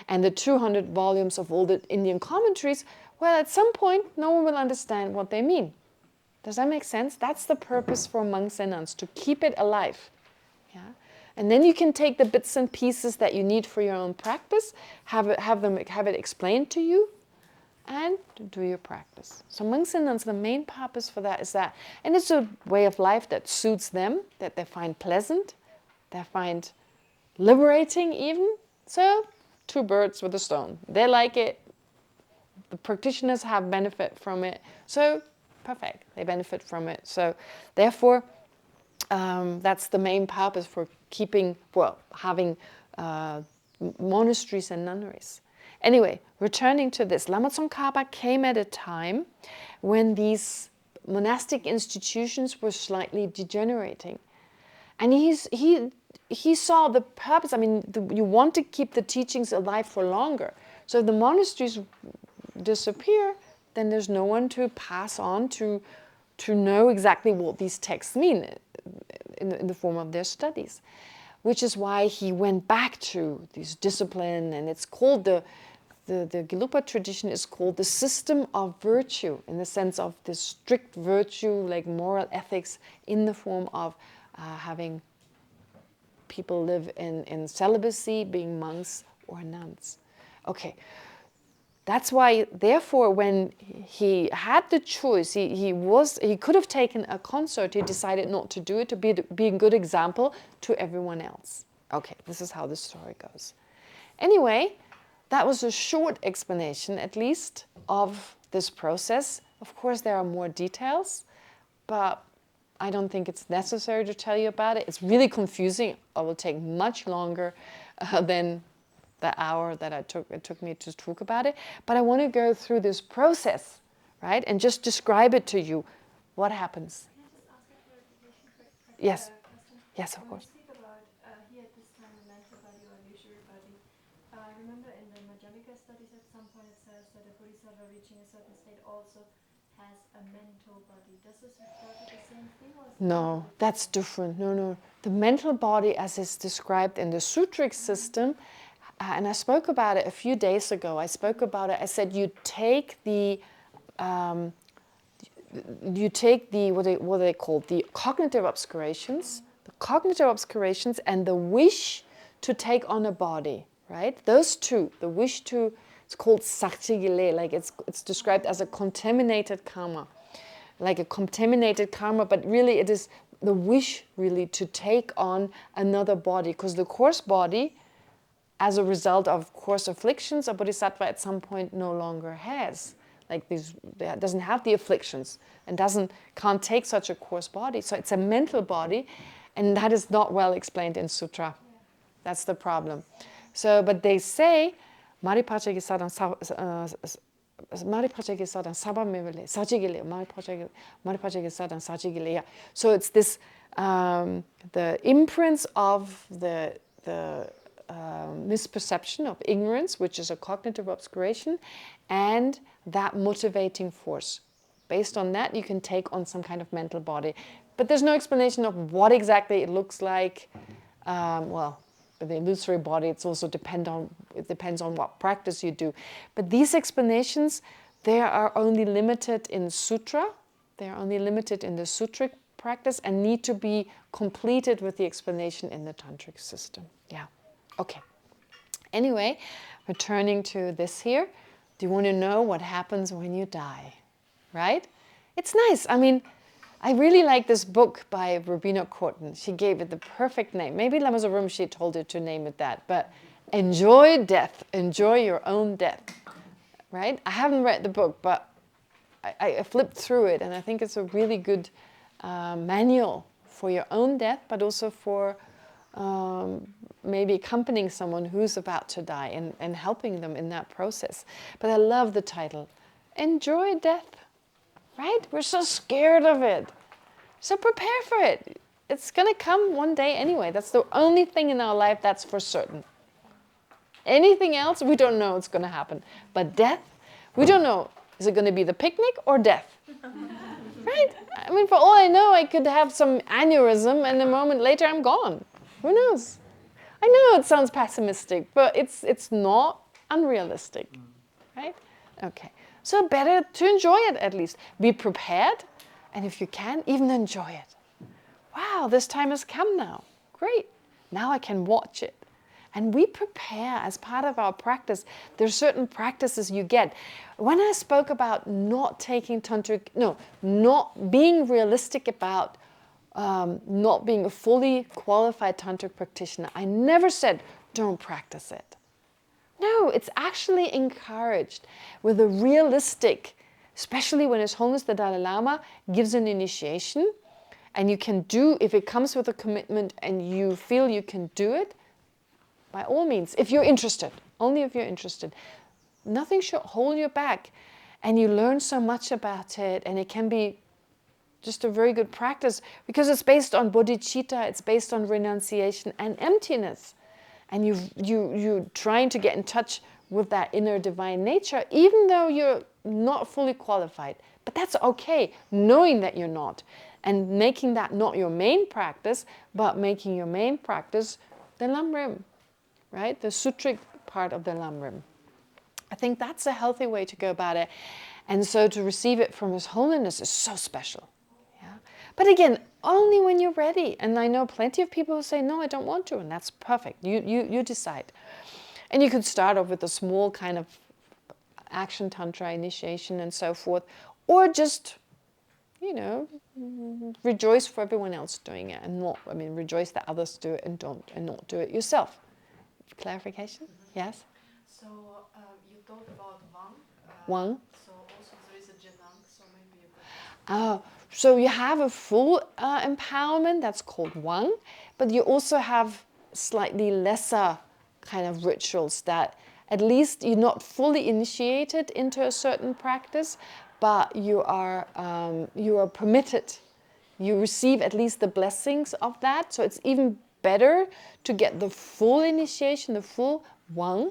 and the 200 volumes of all the Indian commentaries, well, at some point, no one will understand what they mean. Does that make sense? That's the purpose for monks and nuns, to keep it alive. Yeah? And then you can take the bits and pieces that you need for your own practice, have it explained to you, and do your practice. So monks and nuns, the main purpose for that is that. And it's a way of life that suits them, that they find pleasant, they find liberating even. So, two birds with a stone. They like it. The practitioners have benefit from it. So, perfect. They benefit from it. So, therefore, that's the main purpose for having monasteries and nunneries. Anyway, returning to this, Lama Tsongkhapa came at a time when these monastic institutions were slightly degenerating. And he saw the purpose. I mean, you want to keep the teachings alive for longer. So if the monasteries disappear, then there's no one to pass on to know exactly what these texts mean in the form of their studies. Which is why he went back to this discipline, and it's called the Gelugpa tradition is called the system of virtue, in the sense of the strict virtue, like moral ethics, in the form of having people live in celibacy, being monks or nuns. Okay, that's why, therefore, when he had the choice, he could have taken a consort. He decided not to do it, to be a good example to everyone else. Okay, this is how the story goes. Anyway, that was a short explanation, at least, of this process. Of course, there are more details, but I don't think it's necessary to tell you about it. It's really confusing. It will take much longer than the hour that it took me to talk about it. But I want to go through this process, right? And just describe it to you. What happens? Can I just ask a clarification Yes. question? Yes, of When course. you speak about here at this time the mental body or illusory body, I remember in the Madhyamika studies at some point it says that a bodhisattva reaching a certain state also has a mental body. Does this refer to the same thing? Or is it No, that's different. No. The mental body, as is described in the sutric system, and I spoke about it a few days ago. I spoke about it. I said you take the what are they called? The cognitive obscurations, and the wish to take on a body. Right? Those two, the wish to. It's called sakchigile. Like it's described as a contaminated karma, like a contaminated karma. But really, it is the wish really to take on another body, because the coarse body, as a result of coarse afflictions, a bodhisattva at some point no longer has. Like doesn't have the afflictions and can't take such a coarse body. So it's a mental body, and that is not well explained in sutra. Yeah. That's the problem. So, but they say, Maripachake sadang sabamevele sajigile, Maripachake sadang sajigile. So it's this the imprints of the misperception of ignorance, which is a cognitive obscuration, and that motivating force. Based on that, you can take on some kind of mental body. But there's no explanation of what exactly it looks like. With the illusory body, it depends on what practice you do. But these explanations, they are only limited in sutra. They are only limited in the sutric practice and need to be completed with the explanation in the tantric system. Yeah. Okay. Anyway, returning to this here, do you want to know what happens when you die? Right? It's nice. I mean, I really like this book by Rubina Korten. She gave it the perfect name. Maybe Lama Rinpoche told her to name it that, but enjoy death. Enjoy your own death. Right? I haven't read the book, but I flipped through it, and I think it's a really good manual for your own death, but also for maybe accompanying someone who's about to die and helping them in that process. But I love the title, Enjoy Death, right? We're so scared of it. So prepare for it. It's going to come one day anyway. That's the only thing in our life that's for certain. Anything else, we don't know it's going to happen. But death, we don't know. Is it going to be the picnic or death? Right? I mean, for all I know, I could have some aneurysm and a moment later I'm gone. Who knows? I know it sounds pessimistic, but it's not unrealistic. Right? Okay. So better to enjoy it at least. Be prepared, and if you can, even enjoy it. Wow, this time has come now. Great. Now I can watch it. And we prepare as part of our practice. There's certain practices you get. When I spoke about not being realistic about not being a fully qualified tantric practitioner, I never said don't practice it. No, it's actually encouraged with a realistic, especially when His Holiness the Dalai Lama gives an initiation, and you can do, if it comes with a commitment and you feel you can do it, by all means, if you're interested, only if you're interested. Nothing should hold you back. And you learn so much about it, and it can be just a very good practice because it's based on bodhicitta, it's based on renunciation and emptiness. And you're trying to get in touch with that inner divine nature, even though you're not fully qualified. But that's okay, knowing that you're not. And making that not your main practice, but making your main practice the Lamrim. Right? The sutric part of the Lamrim. I think that's a healthy way to go about it. And so to receive it from His Holiness is so special. Yeah? But again, only when you're ready. And I know plenty of people who say, no, I don't want to. And that's perfect. You decide. And you could start off with a small kind of action tantra initiation and so forth. Or just, rejoice for everyone else doing it. And rejoice that others do it and not do it yourself. Clarification? Yes? So you talked about Wang. Wang. So also there is a Jenang, so maybe you could... So you have a full empowerment, that's called Wang, but you also have slightly lesser kind of rituals that at least you're not fully initiated into a certain practice, but you are permitted. You receive at least the blessings of that, so it's even better to get the full initiation, the full Wang.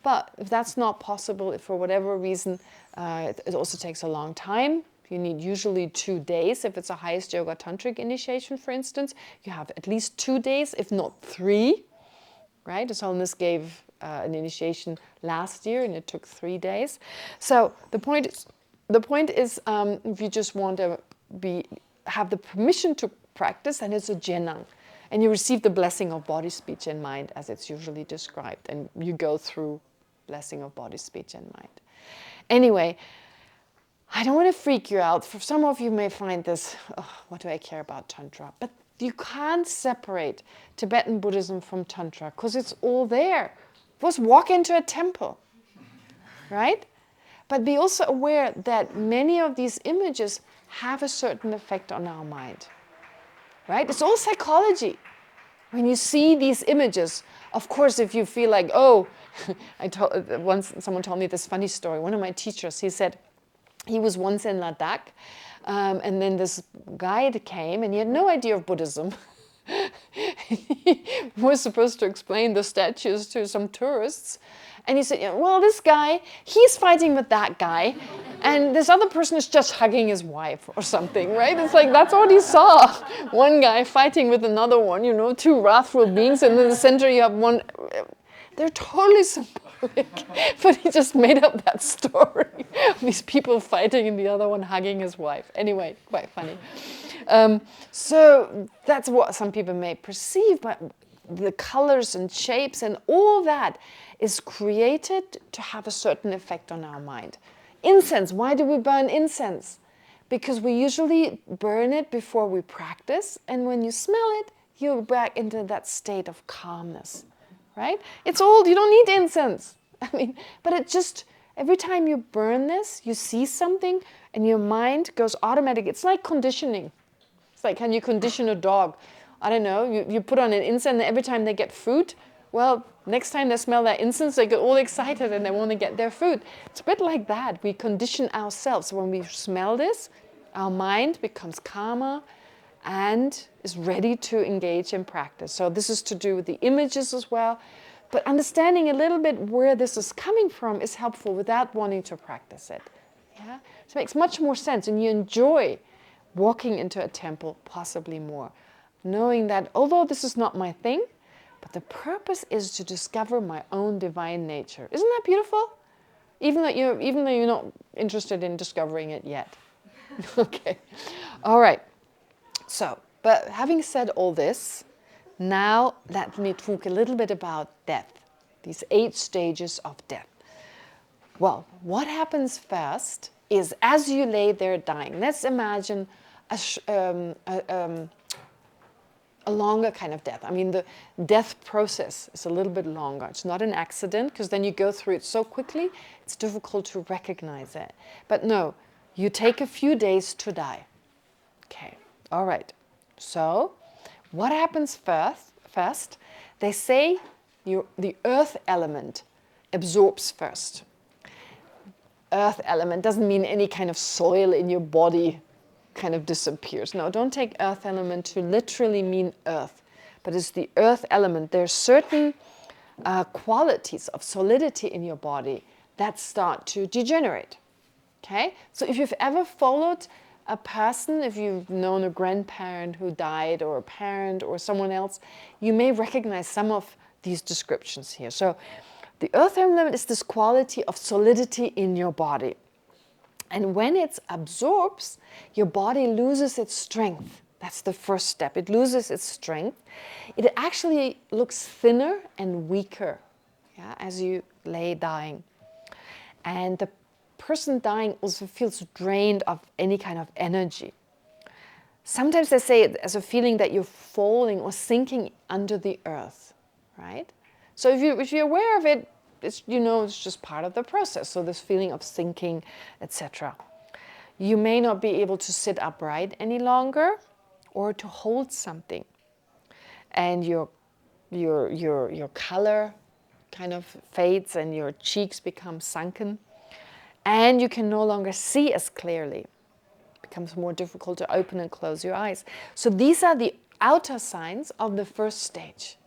But if that's not possible, if for whatever reason, it also takes a long time. You need usually 2 days. If it's a highest yoga tantric initiation, for instance, you have at least 2 days, if not 3. Right? His Holiness gave an initiation last year, and it took 3 days. So the point is, if you just want to have the permission to practice, then it's a Jenang. And you receive the blessing of body, speech, and mind as it's usually described. And you go through blessing of body, speech, and mind. Anyway, I don't want to freak you out. For some of you may find this, what do I care about Tantra? But you can't separate Tibetan Buddhism from Tantra because it's all there. Just walk into a temple, right? But be also aware that many of these images have a certain effect on our mind. Right? It's all psychology. When you see these images, of course, if you feel like, once someone told me this funny story. One of my teachers, he said he was once in Ladakh, and then this guide came, and he had no idea of Buddhism. He was supposed to explain the statues to some tourists. And he said, well, this guy, he's fighting with that guy, and this other person is just hugging his wife or something, right? It's like, that's what he saw. One guy fighting with another one, 2 wrathful beings, and in the center you have one. They're totally symbolic, but he just made up that story of these people fighting and the other one hugging his wife. Anyway, quite funny. So that's what some people may perceive, but the colors and shapes and all that is created to have a certain effect on our mind. Incense, why do we burn incense? Because we usually burn it before we practice, and when you smell it, you're back into that state of calmness, right? It's old, you don't need incense. But it just, every time you burn this, you see something, And your mind goes automatic. It's like conditioning. It's like, can you condition a dog? I don't know, you put on an incense and every time they get food, well, next time they smell that incense, they get all excited and they want to get their food. It's a bit like that. We condition ourselves. When we smell this, our mind becomes calmer and is ready to engage in practice. So this is to do with the images as well. But understanding a little bit where this is coming from is helpful without wanting to practice it. Yeah? So it makes much more sense, and you enjoy walking into a temple possibly more, knowing that although this is not my thing, but the purpose is to discover my own divine nature. Isn't that beautiful? Even though you're not interested in discovering it yet. Okay. All right. So, but having said all this, now let me talk a little bit about death, these 8 stages of death. Well, what happens first is as you lay there dying, let's imagine a longer kind of death. I mean, the death process is a little bit longer. It's not an accident, because then you go through it so quickly, it's difficult to recognize it. But no, you take a few days to die. Okay, all right. So, what happens first? They say the earth element absorbs first. Earth element doesn't mean any kind of soil in your body kind of disappears. No, don't take earth element to literally mean earth, but it's the earth element. There's certain qualities of solidity in your body that start to degenerate. Okay? So if you've ever followed a person, if you've known a grandparent who died or a parent or someone else, you may recognize some of these descriptions here. So the earth element is this quality of solidity in your body. And when it absorbs, your body loses its strength. That's the first step. It loses its strength. It actually looks thinner and weaker, yeah, as you lay dying. And the person dying also feels drained of any kind of energy. Sometimes they say it as a feeling that you're falling or sinking under the earth, right? So if you're aware of it, it's just part of the process. So this feeling of sinking, etc. You may not be able to sit upright any longer, or to hold something, and your color kind of fades, and your cheeks become sunken, and you can no longer see as clearly. It becomes more difficult to open and close your eyes. So these are the outer signs of the first stage.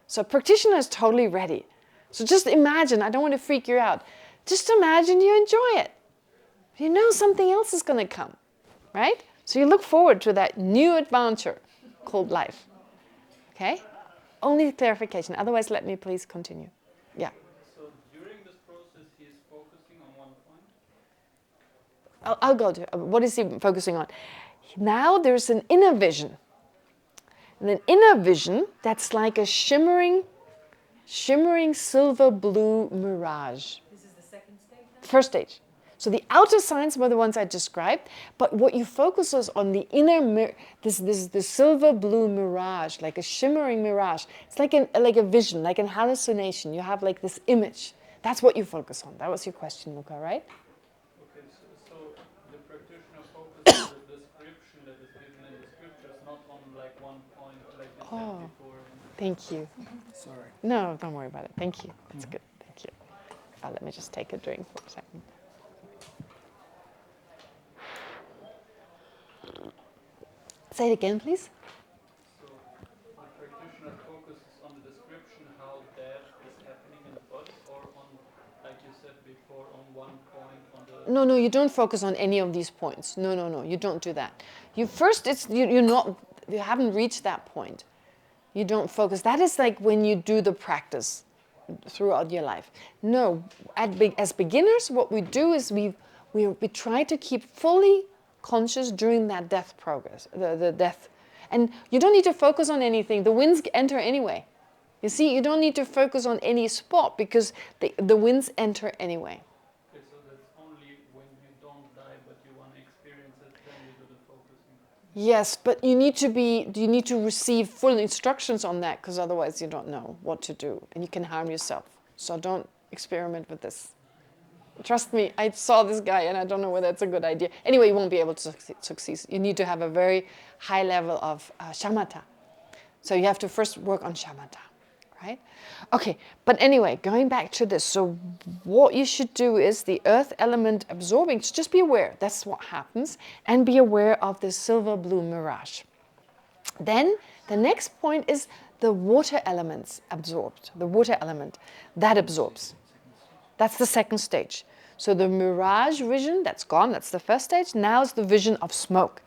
So practitioner is totally ready. So just imagine, I don't want to freak you out, just imagine you enjoy it. You know something else is going to come, right? So you look forward to that new adventure called life. Okay? Only clarification, otherwise let me please continue. Yeah. So during this process he is focusing on one point? I'll go to, what is he focusing on? Now there's an inner vision. And an inner vision that's like a shimmering silver blue mirage. This is the second stage then? First stage. So the outer signs were the ones I described, but what you focus on the inner, this silver blue mirage, like a shimmering mirage. It's like a vision, like an hallucination. You have like this image. That's what you focus on. That was your question, Luca, right? Okay, so the practitioner focuses on the description that is given in the scriptures, not on like one point like you said before. Thank you. Sorry. No, don't worry about it. Thank you. That's good. Thank you. Let me just take a drink for a second. Say it again, please. So the practitioner focuses on the description how death is happening in the body, or on, like you said before, on one point on the... No, you don't focus on any of these points. No, you don't do that. You haven't reached that point. You don't focus. That is like when you do the practice throughout your life. No, as beginners, what we do is we try to keep fully conscious during that death progress, the death. And you don't need to focus on anything. The winds enter anyway. You see, you don't need to focus on any spot because the winds enter anyway. Okay, so that's only when you don't die but you want to experience it, then you do the focusing. Yes, but you need to receive full instructions on that, because otherwise you don't know what to do and you can harm yourself. So don't experiment with this. Trust me, I saw this guy and I don't know whether it's a good idea. Anyway, you won't be able to succeed. You need to have a very high level of shamatha. So you have to first work on shamatha, right? Okay, but anyway, going back to this. So what you should do is the earth element absorbing, so just be aware, that's what happens, and be aware of the silver blue mirage. Then the next point is the water elements absorbed, the water element, that absorbs. That's the second stage. So the mirage vision, that's gone, that's the first stage. Now it's the vision of smoke.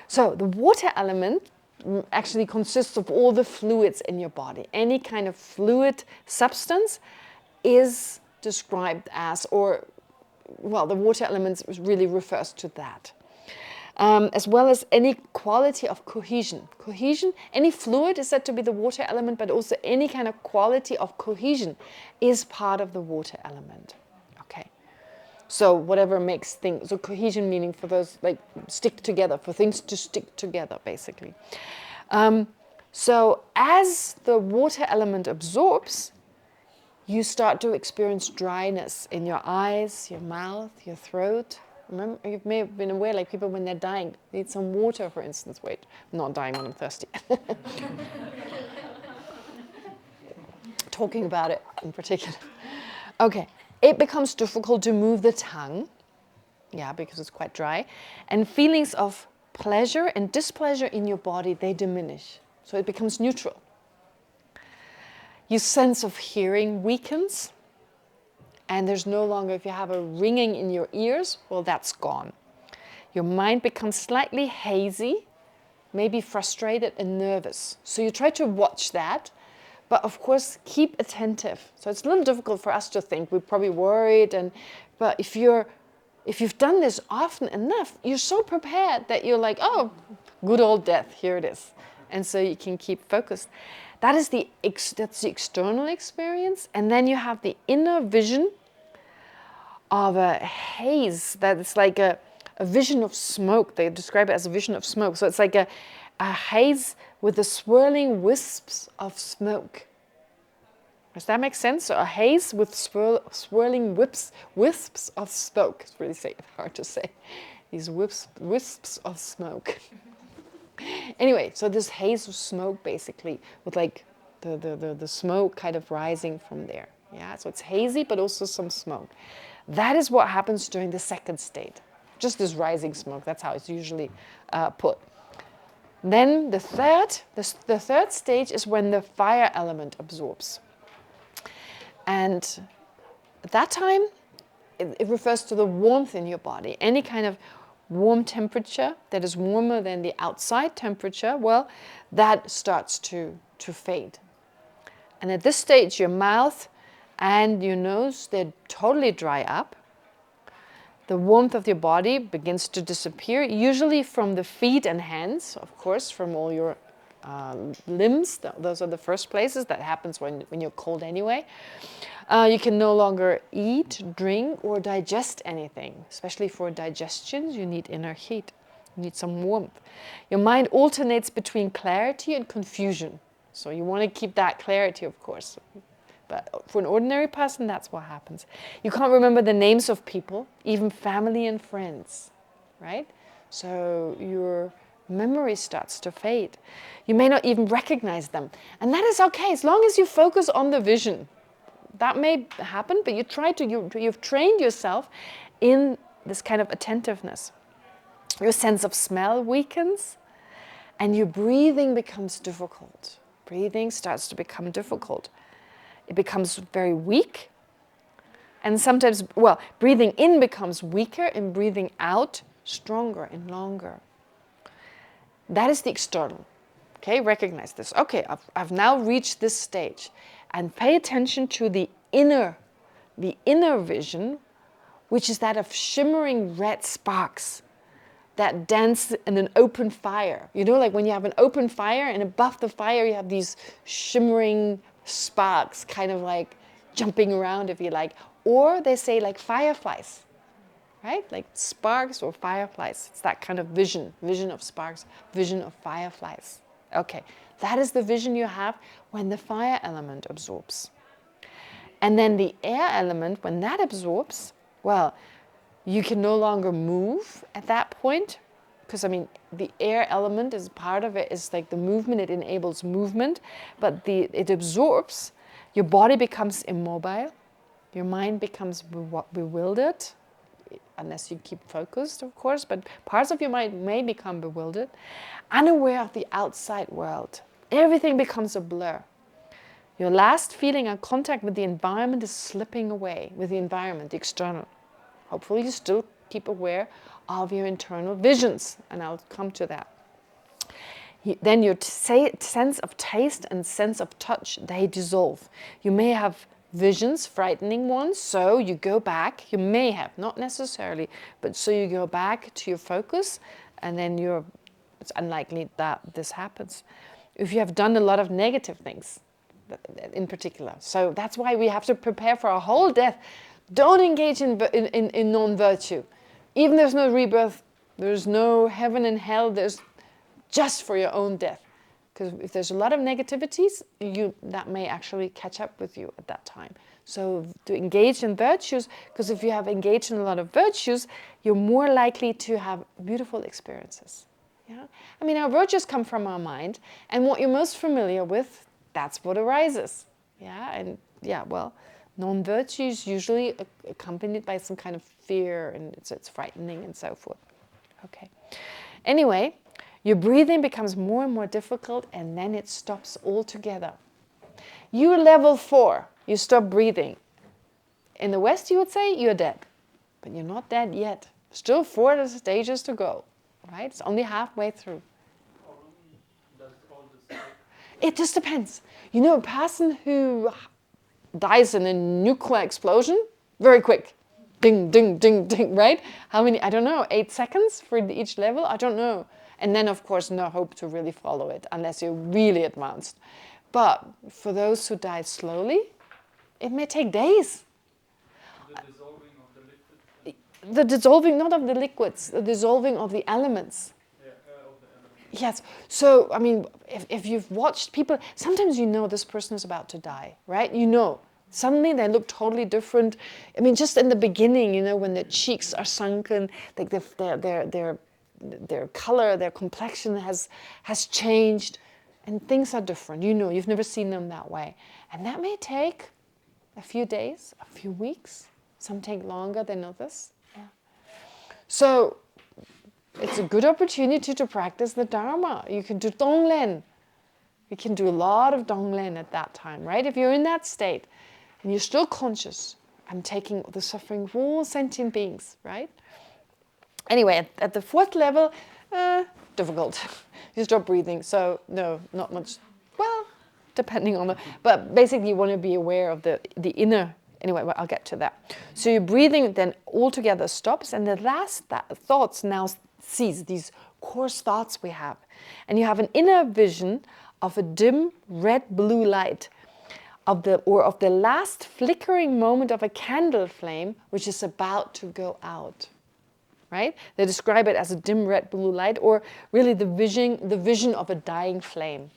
So the water element actually consists of all the fluids in your body. Any kind of fluid substance is described as, or, well, the water element really refers to that. As well as any quality of cohesion. Cohesion, any fluid is said to be the water element, but also any kind of quality of cohesion is part of the water element. Okay. So whatever makes things, so cohesion meaning for those, like, stick together, for things to stick together, basically. So as the water element absorbs, you start to experience dryness in your eyes, your mouth, your throat. Remember, you may have been aware, like people when they're dying, need some water, for instance. Wait, I'm not dying when I'm thirsty. Talking about it in particular. Okay, it becomes difficult to move the tongue, yeah, because it's quite dry, and feelings of pleasure and displeasure in your body, they diminish. So it becomes neutral. Your sense of hearing weakens, and there's no longer, if you have a ringing in your ears, well, that's gone. Your mind becomes slightly hazy, maybe frustrated and nervous. So you try to watch that, but of course, keep attentive. So it's a little difficult for us to think. We're probably worried, but if you've done this often enough, you're so prepared that you're like, oh, good old death, here it is. And so you can keep focused. That's the external experience. And then you have the inner vision of a haze that is like a vision of smoke. They describe it as a vision of smoke. So it's like a haze with the swirling wisps of smoke. Does that make sense? So a haze with swirling wisps of smoke. It's really hard to say. These wisps of smoke. Anyway, so this haze of smoke basically with like the smoke kind of rising from there. Yeah, so it's hazy but also some smoke. That is what happens during the second state. Just this rising smoke, that's how it's usually put. Then the third stage is when the fire element absorbs. And at that time, it refers to the warmth in your body. Any kind of warm temperature that is warmer than the outside temperature, well, that starts to fade. And at this stage, your mouth and your nose, they totally dry up. The warmth of your body begins to disappear, usually from the feet and hands, of course, from all your limbs. Those are the first places. That happens when you're cold anyway. You can no longer eat, drink, or digest anything. Especially for digestion, you need inner heat. You need some warmth. Your mind alternates between clarity and confusion. So you want to keep that clarity, of course. But for an ordinary person, that's what happens. You can't remember the names of people, even family and friends, right? So your memory starts to fade. You may not even recognize them. And that is okay, as long as you focus on the vision. That may happen, but you've trained yourself in this kind of attentiveness. Your sense of smell weakens, and your breathing becomes difficult. Breathing starts to become difficult. It becomes very weak. And sometimes, well, breathing in becomes weaker and breathing out stronger and longer. That is the external. Okay, recognize this. Okay, I've now reached this stage. And pay attention to the inner vision, which is that of shimmering red sparks that dance in an open fire. You know, like when you have an open fire and above the fire you have these shimmering sparks kind of like jumping around, if you like. Or they say like fireflies, right? Like sparks or fireflies. It's that kind of vision of sparks, vision of fireflies. Okay, that is the vision you have when the fire element absorbs. And then the air element, when that absorbs, Well, you can no longer move at that point, because I mean the air element is part of it, is like the movement, it enables movement, but it absorbs, your body becomes immobile, your mind becomes bewildered, unless you keep focused, of course, but parts of your mind may become bewildered, unaware of the outside world. Everything becomes a blur. Your last feeling and contact with the environment is slipping away, with the environment, the external. Hopefully you still keep aware of your internal visions, and I'll come to that. Then your sense of taste and sense of touch, they dissolve. You may have visions, frightening ones, so you go back, you may have, not necessarily, but so you go back to your focus, and then it's unlikely that this happens. If you have done a lot of negative things, in particular. So that's why we have to prepare for our whole death. Don't engage in non-virtue. Even there's no rebirth, there's no heaven and hell, there's just for your own death. Because if there's a lot of negativities, that may actually catch up with you at that time. So to engage in virtues, because if you have engaged in a lot of virtues, you're more likely to have beautiful experiences. Yeah? I mean, our virtues come from our mind, and what you're most familiar with, that's what arises. Yeah, and yeah, well, non-virtue is usually accompanied by some kind of fear, and it's frightening and so forth. Okay. Anyway, your breathing becomes more and more difficult, and then it stops altogether. You're level 4. You stop breathing. In the West, you would say you're dead, but you're not dead yet. Still 4 stages to go. Right? It's only halfway through. How long does all this take? It just depends. You know, a person who dies in a nuclear explosion, very quick. Ding, ding, ding, ding, right? How many, I don't know, 8 seconds for each level? I don't know. And then, of course, no hope to really follow it unless you're really advanced. But for those who die slowly, it may take days. The dissolving of the liquid? The dissolving, not of the liquids, the dissolving of the elements. Yeah, of the elements. Yes. So, I mean, if you've watched people, sometimes you know this person is about to die, right? You know. Suddenly they look totally different. I mean, just in the beginning, you know, when their cheeks are sunken, like their color, their complexion has changed, and things are different. You know, you've never seen them that way. And that may take a few days, a few weeks. Some take longer than others. Yeah. So it's a good opportunity to practice the Dharma. You can do Tonglen. You can do a lot of Tonglen at that time, right? If you're in that state and you're still conscious, I'm taking the suffering of all sentient beings, right? Anyway, at the 4th level, difficult. You stop breathing, so no, not much. Well, depending on but basically you want to be aware of the inner. Anyway, well, I'll get to that. So your breathing then altogether stops, and the last thoughts now cease, these coarse thoughts we have. And you have an inner vision of a dim red-blue light, of the last flickering moment of a candle flame which is about to go out. Right? They describe it as a dim red-blue light, or really the vision of a dying flame.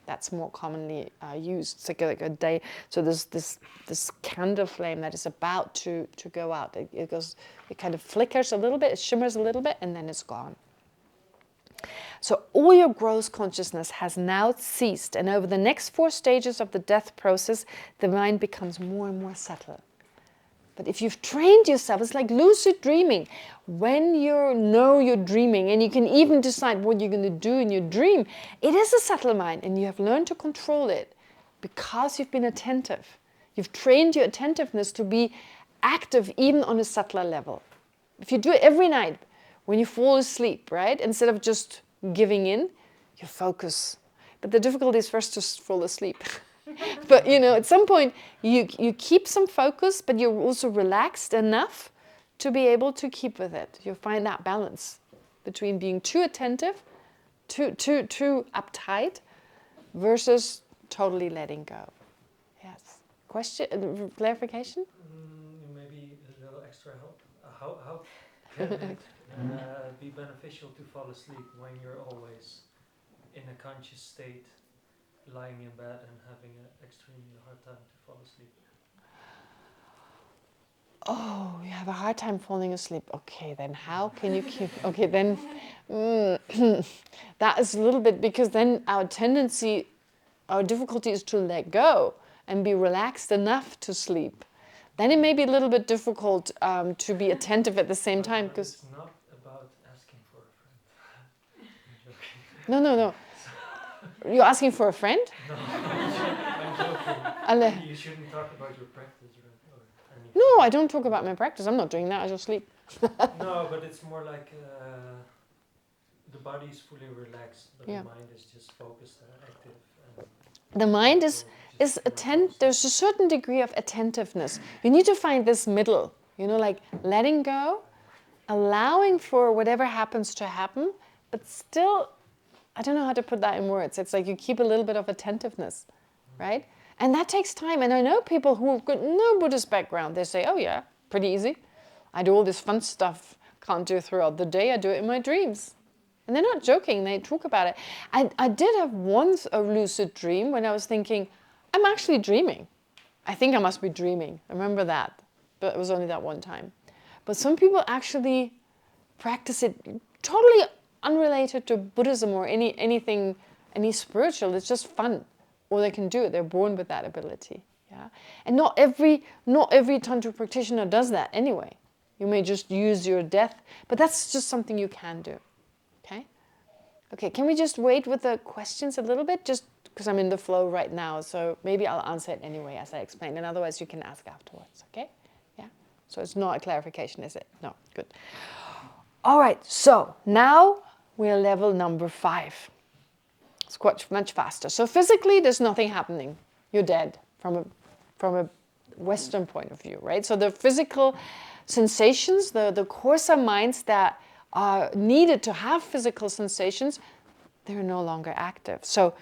That's more commonly used. It's like a day. So there's this candle flame that is about to go out. It kind of flickers a little bit, it shimmers a little bit, and then it's gone. So all your gross consciousness has now ceased, and over the next 4 stages of the death process, the mind becomes more and more subtle. But if you've trained yourself, it's like lucid dreaming. When you know you're dreaming, and you can even decide what you're going to do in your dream, it is a subtle mind, and you have learned to control it because you've been attentive. You've trained your attentiveness to be active even on a subtler level. If you do it every night when you fall asleep, right, instead of just giving in, you focus. But the difficulty is first to fall asleep. But, you know, at some point, you keep some focus, but you're also relaxed enough to be able to keep with it. You'll find that balance between being too attentive, too uptight, versus totally letting go. Yes. Question, clarification? Maybe a little extra help. How can it be beneficial to fall asleep when you're always in a conscious state, lying in bed and having an extremely hard time to fall asleep? oh, you have a hard time falling asleep. Okay, then how can you keep... Okay, then that is a little bit, because then our difficulty is to let go and be relaxed enough to sleep. Then it may be a little bit difficult to be attentive at the same time, because... It's not about asking for a friend. No. You're asking for a friend? No, I'm joking. You shouldn't talk about your practice, right? Or anything. No, I don't talk about my practice. I'm not doing that. I just sleep. No, but it's more like the body is fully relaxed, but the mind is just focused and active. And the mind is there's a certain degree of attentiveness. You need to find this middle, like letting go, allowing for whatever happens to happen, but still, I don't know how to put that in words. It's like you keep a little bit of attentiveness, right? And that takes time. And I know people who have got no Buddhist background. They say, oh yeah, pretty easy. I do all this fun stuff, can't do it throughout the day. I do it in my dreams. And they're not joking. They talk about it. I did have once a lucid dream when I was thinking, I'm actually dreaming. I think I must be dreaming. I remember that. But it was only that one time. But some people actually practice it totally unrelated to Buddhism or any spiritual. It's just fun. Or they can do it. They're born with that ability. Yeah? And not every Tantra practitioner does that anyway. You may just use your death. But that's just something you can do. Okay, can we just wait with the questions a little bit? Just because I'm in the flow right now, so maybe I'll answer it anyway as I explain, and otherwise you can ask afterwards, okay? Yeah? So it's not a clarification, is it? No, good. All right, so now we're level number 5. It's quite much faster. So physically, there's nothing happening. You're dead from a Western point of view, right? So the physical sensations, the coarser minds that are needed to have physical sensations, they're no longer active. So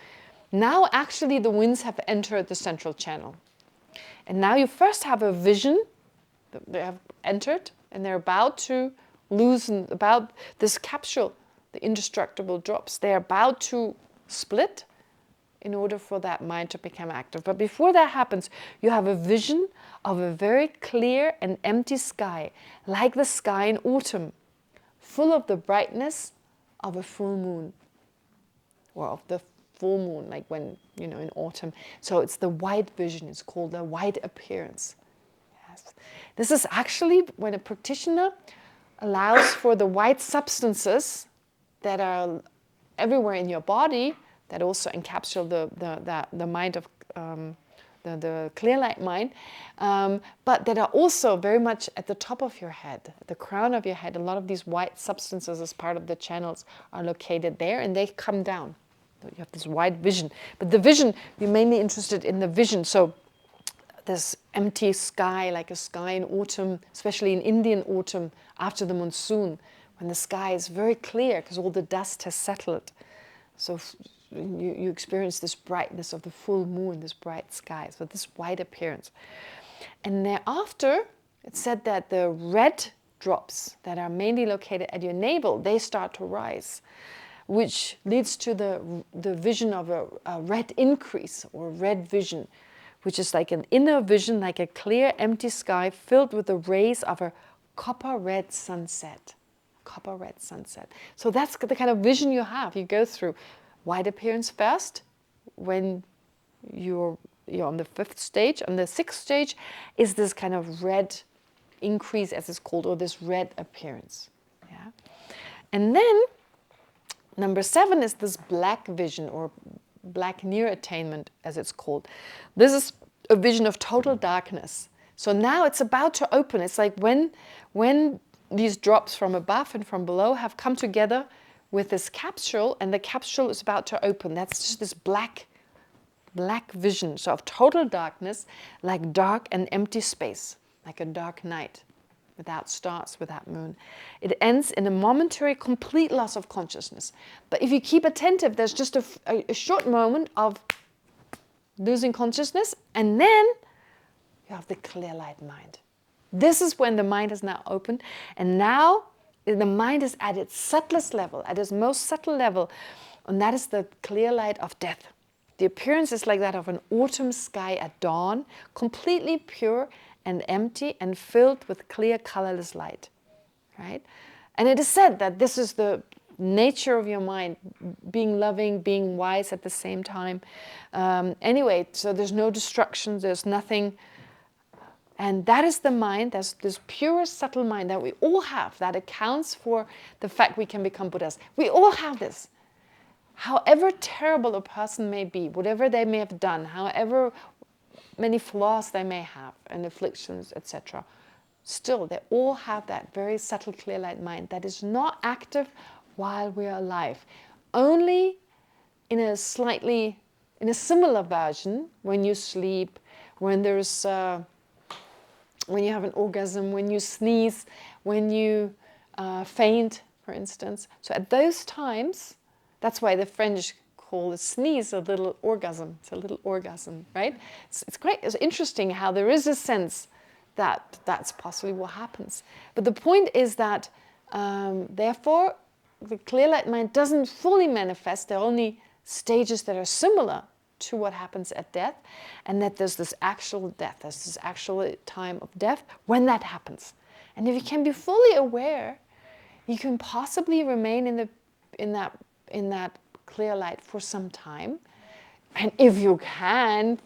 now actually the winds have entered the central channel. And now you first have a vision. They have entered and they're about to loosen, about this capsule, the indestructible drops. They're about to split in order for that mind to become active. But before that happens, you have a vision of a very clear and empty sky, like the sky in autumn, full of the brightness of a full moon, or of the full moon, like when, in autumn. So it's the white vision, it's called the white appearance. Yes. This is actually when a practitioner allows for the white substances that are everywhere in your body, that also encapsulate the mind of the clear light mind, but that are also very much at the top of your head, at the crown of your head. A lot of these white substances as part of the channels are located there, and they come down. So you have this white vision. But the vision, you're mainly interested in the vision. So this empty sky, like a sky in autumn, especially in Indian autumn, after the monsoon, when the sky is very clear because all the dust has settled. So you experience this brightness of the full moon, this bright sky, so this white appearance. And thereafter, it's said that the red drops that are mainly located at your navel, they start to rise, which leads to the vision of a red increase, or red vision, which is like an inner vision, like a clear, empty sky filled with the rays of a copper red sunset. Copper red sunset. So that's the kind of vision you have. You go through white appearance first when you're on the 5th stage. On the 6th stage is this kind of red increase, as it's called, or this red appearance. Yeah? And then number 7 is this black vision, or black near attainment, as it's called. This is a vision of total darkness. So now it's about to open. It's like when these drops from above and from below have come together with this capsule, and the capsule is about to open. That's just this black vision, so of total darkness, like dark and empty space, like a dark night, without stars, without moon. It ends in a momentary, complete loss of consciousness. But if you keep attentive, there's just a short moment of losing consciousness, and then you have the clear light mind. This is when the mind is now open, and now the mind is at its subtlest level, at its most subtle level, and that is the clear light of death. The appearance is like that of an autumn sky at dawn, completely pure and empty and filled with clear, colorless light, right? And it is said that this is the nature of your mind, being loving, being wise at the same time. Anyway, so there's no destruction, there's nothing. And that is the mind, that's this pure, subtle mind that we all have, that accounts for the fact we can become Buddhas. We all have this. However terrible a person may be, whatever they may have done, however many flaws they may have, and afflictions, etc., still, they all have that very subtle, clear light mind that is not active while we're alive. Only in a similar version, when you sleep, when there's... when you have an orgasm, when you sneeze, when you faint, for instance. So at those times, that's why the French call a sneeze a little orgasm. It's a little orgasm, right? It's great. It's interesting how there is a sense that that's possibly what happens. But the point is that, therefore, the clear light mind doesn't fully manifest. There are only stages that are similar to what happens at death, and that there's this actual death, there's this actual time of death when that happens. And if you can be fully aware, you can possibly remain in that clear light for some time. And if you can,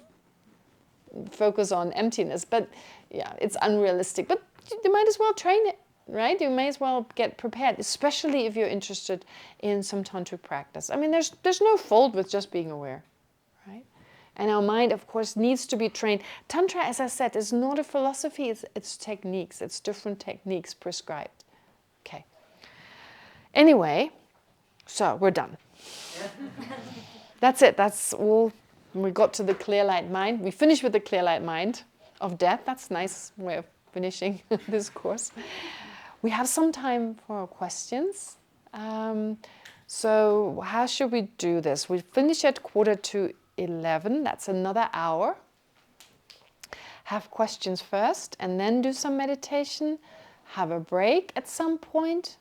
focus on emptiness. But yeah, it's unrealistic. But you might as well train it, right? You may as well get prepared, especially if you're interested in some tantric practice. I mean, there's no fault with just being aware. Right? And our mind, of course, needs to be trained. Tantra, as I said, is not a philosophy, it's techniques. It's different techniques prescribed. Okay. Anyway, so we're done. That's it. That's all. We got to the clear light mind. We finished with the clear light mind of death. That's a nice way of finishing this course. We have some time for questions. So how should we do this? We finish at 11:45. That's another hour. Have questions first and then do some meditation. Have a break at some point.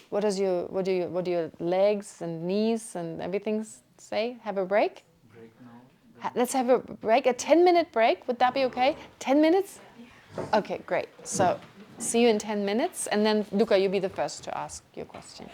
What do your legs and knees and everything say? Have a break? Break now. Let's have a break, a 10-minute break. Would that be okay? 10 minutes? Okay, great. So see you in 10 minutes. And then, Luca, you'll be the first to ask your question.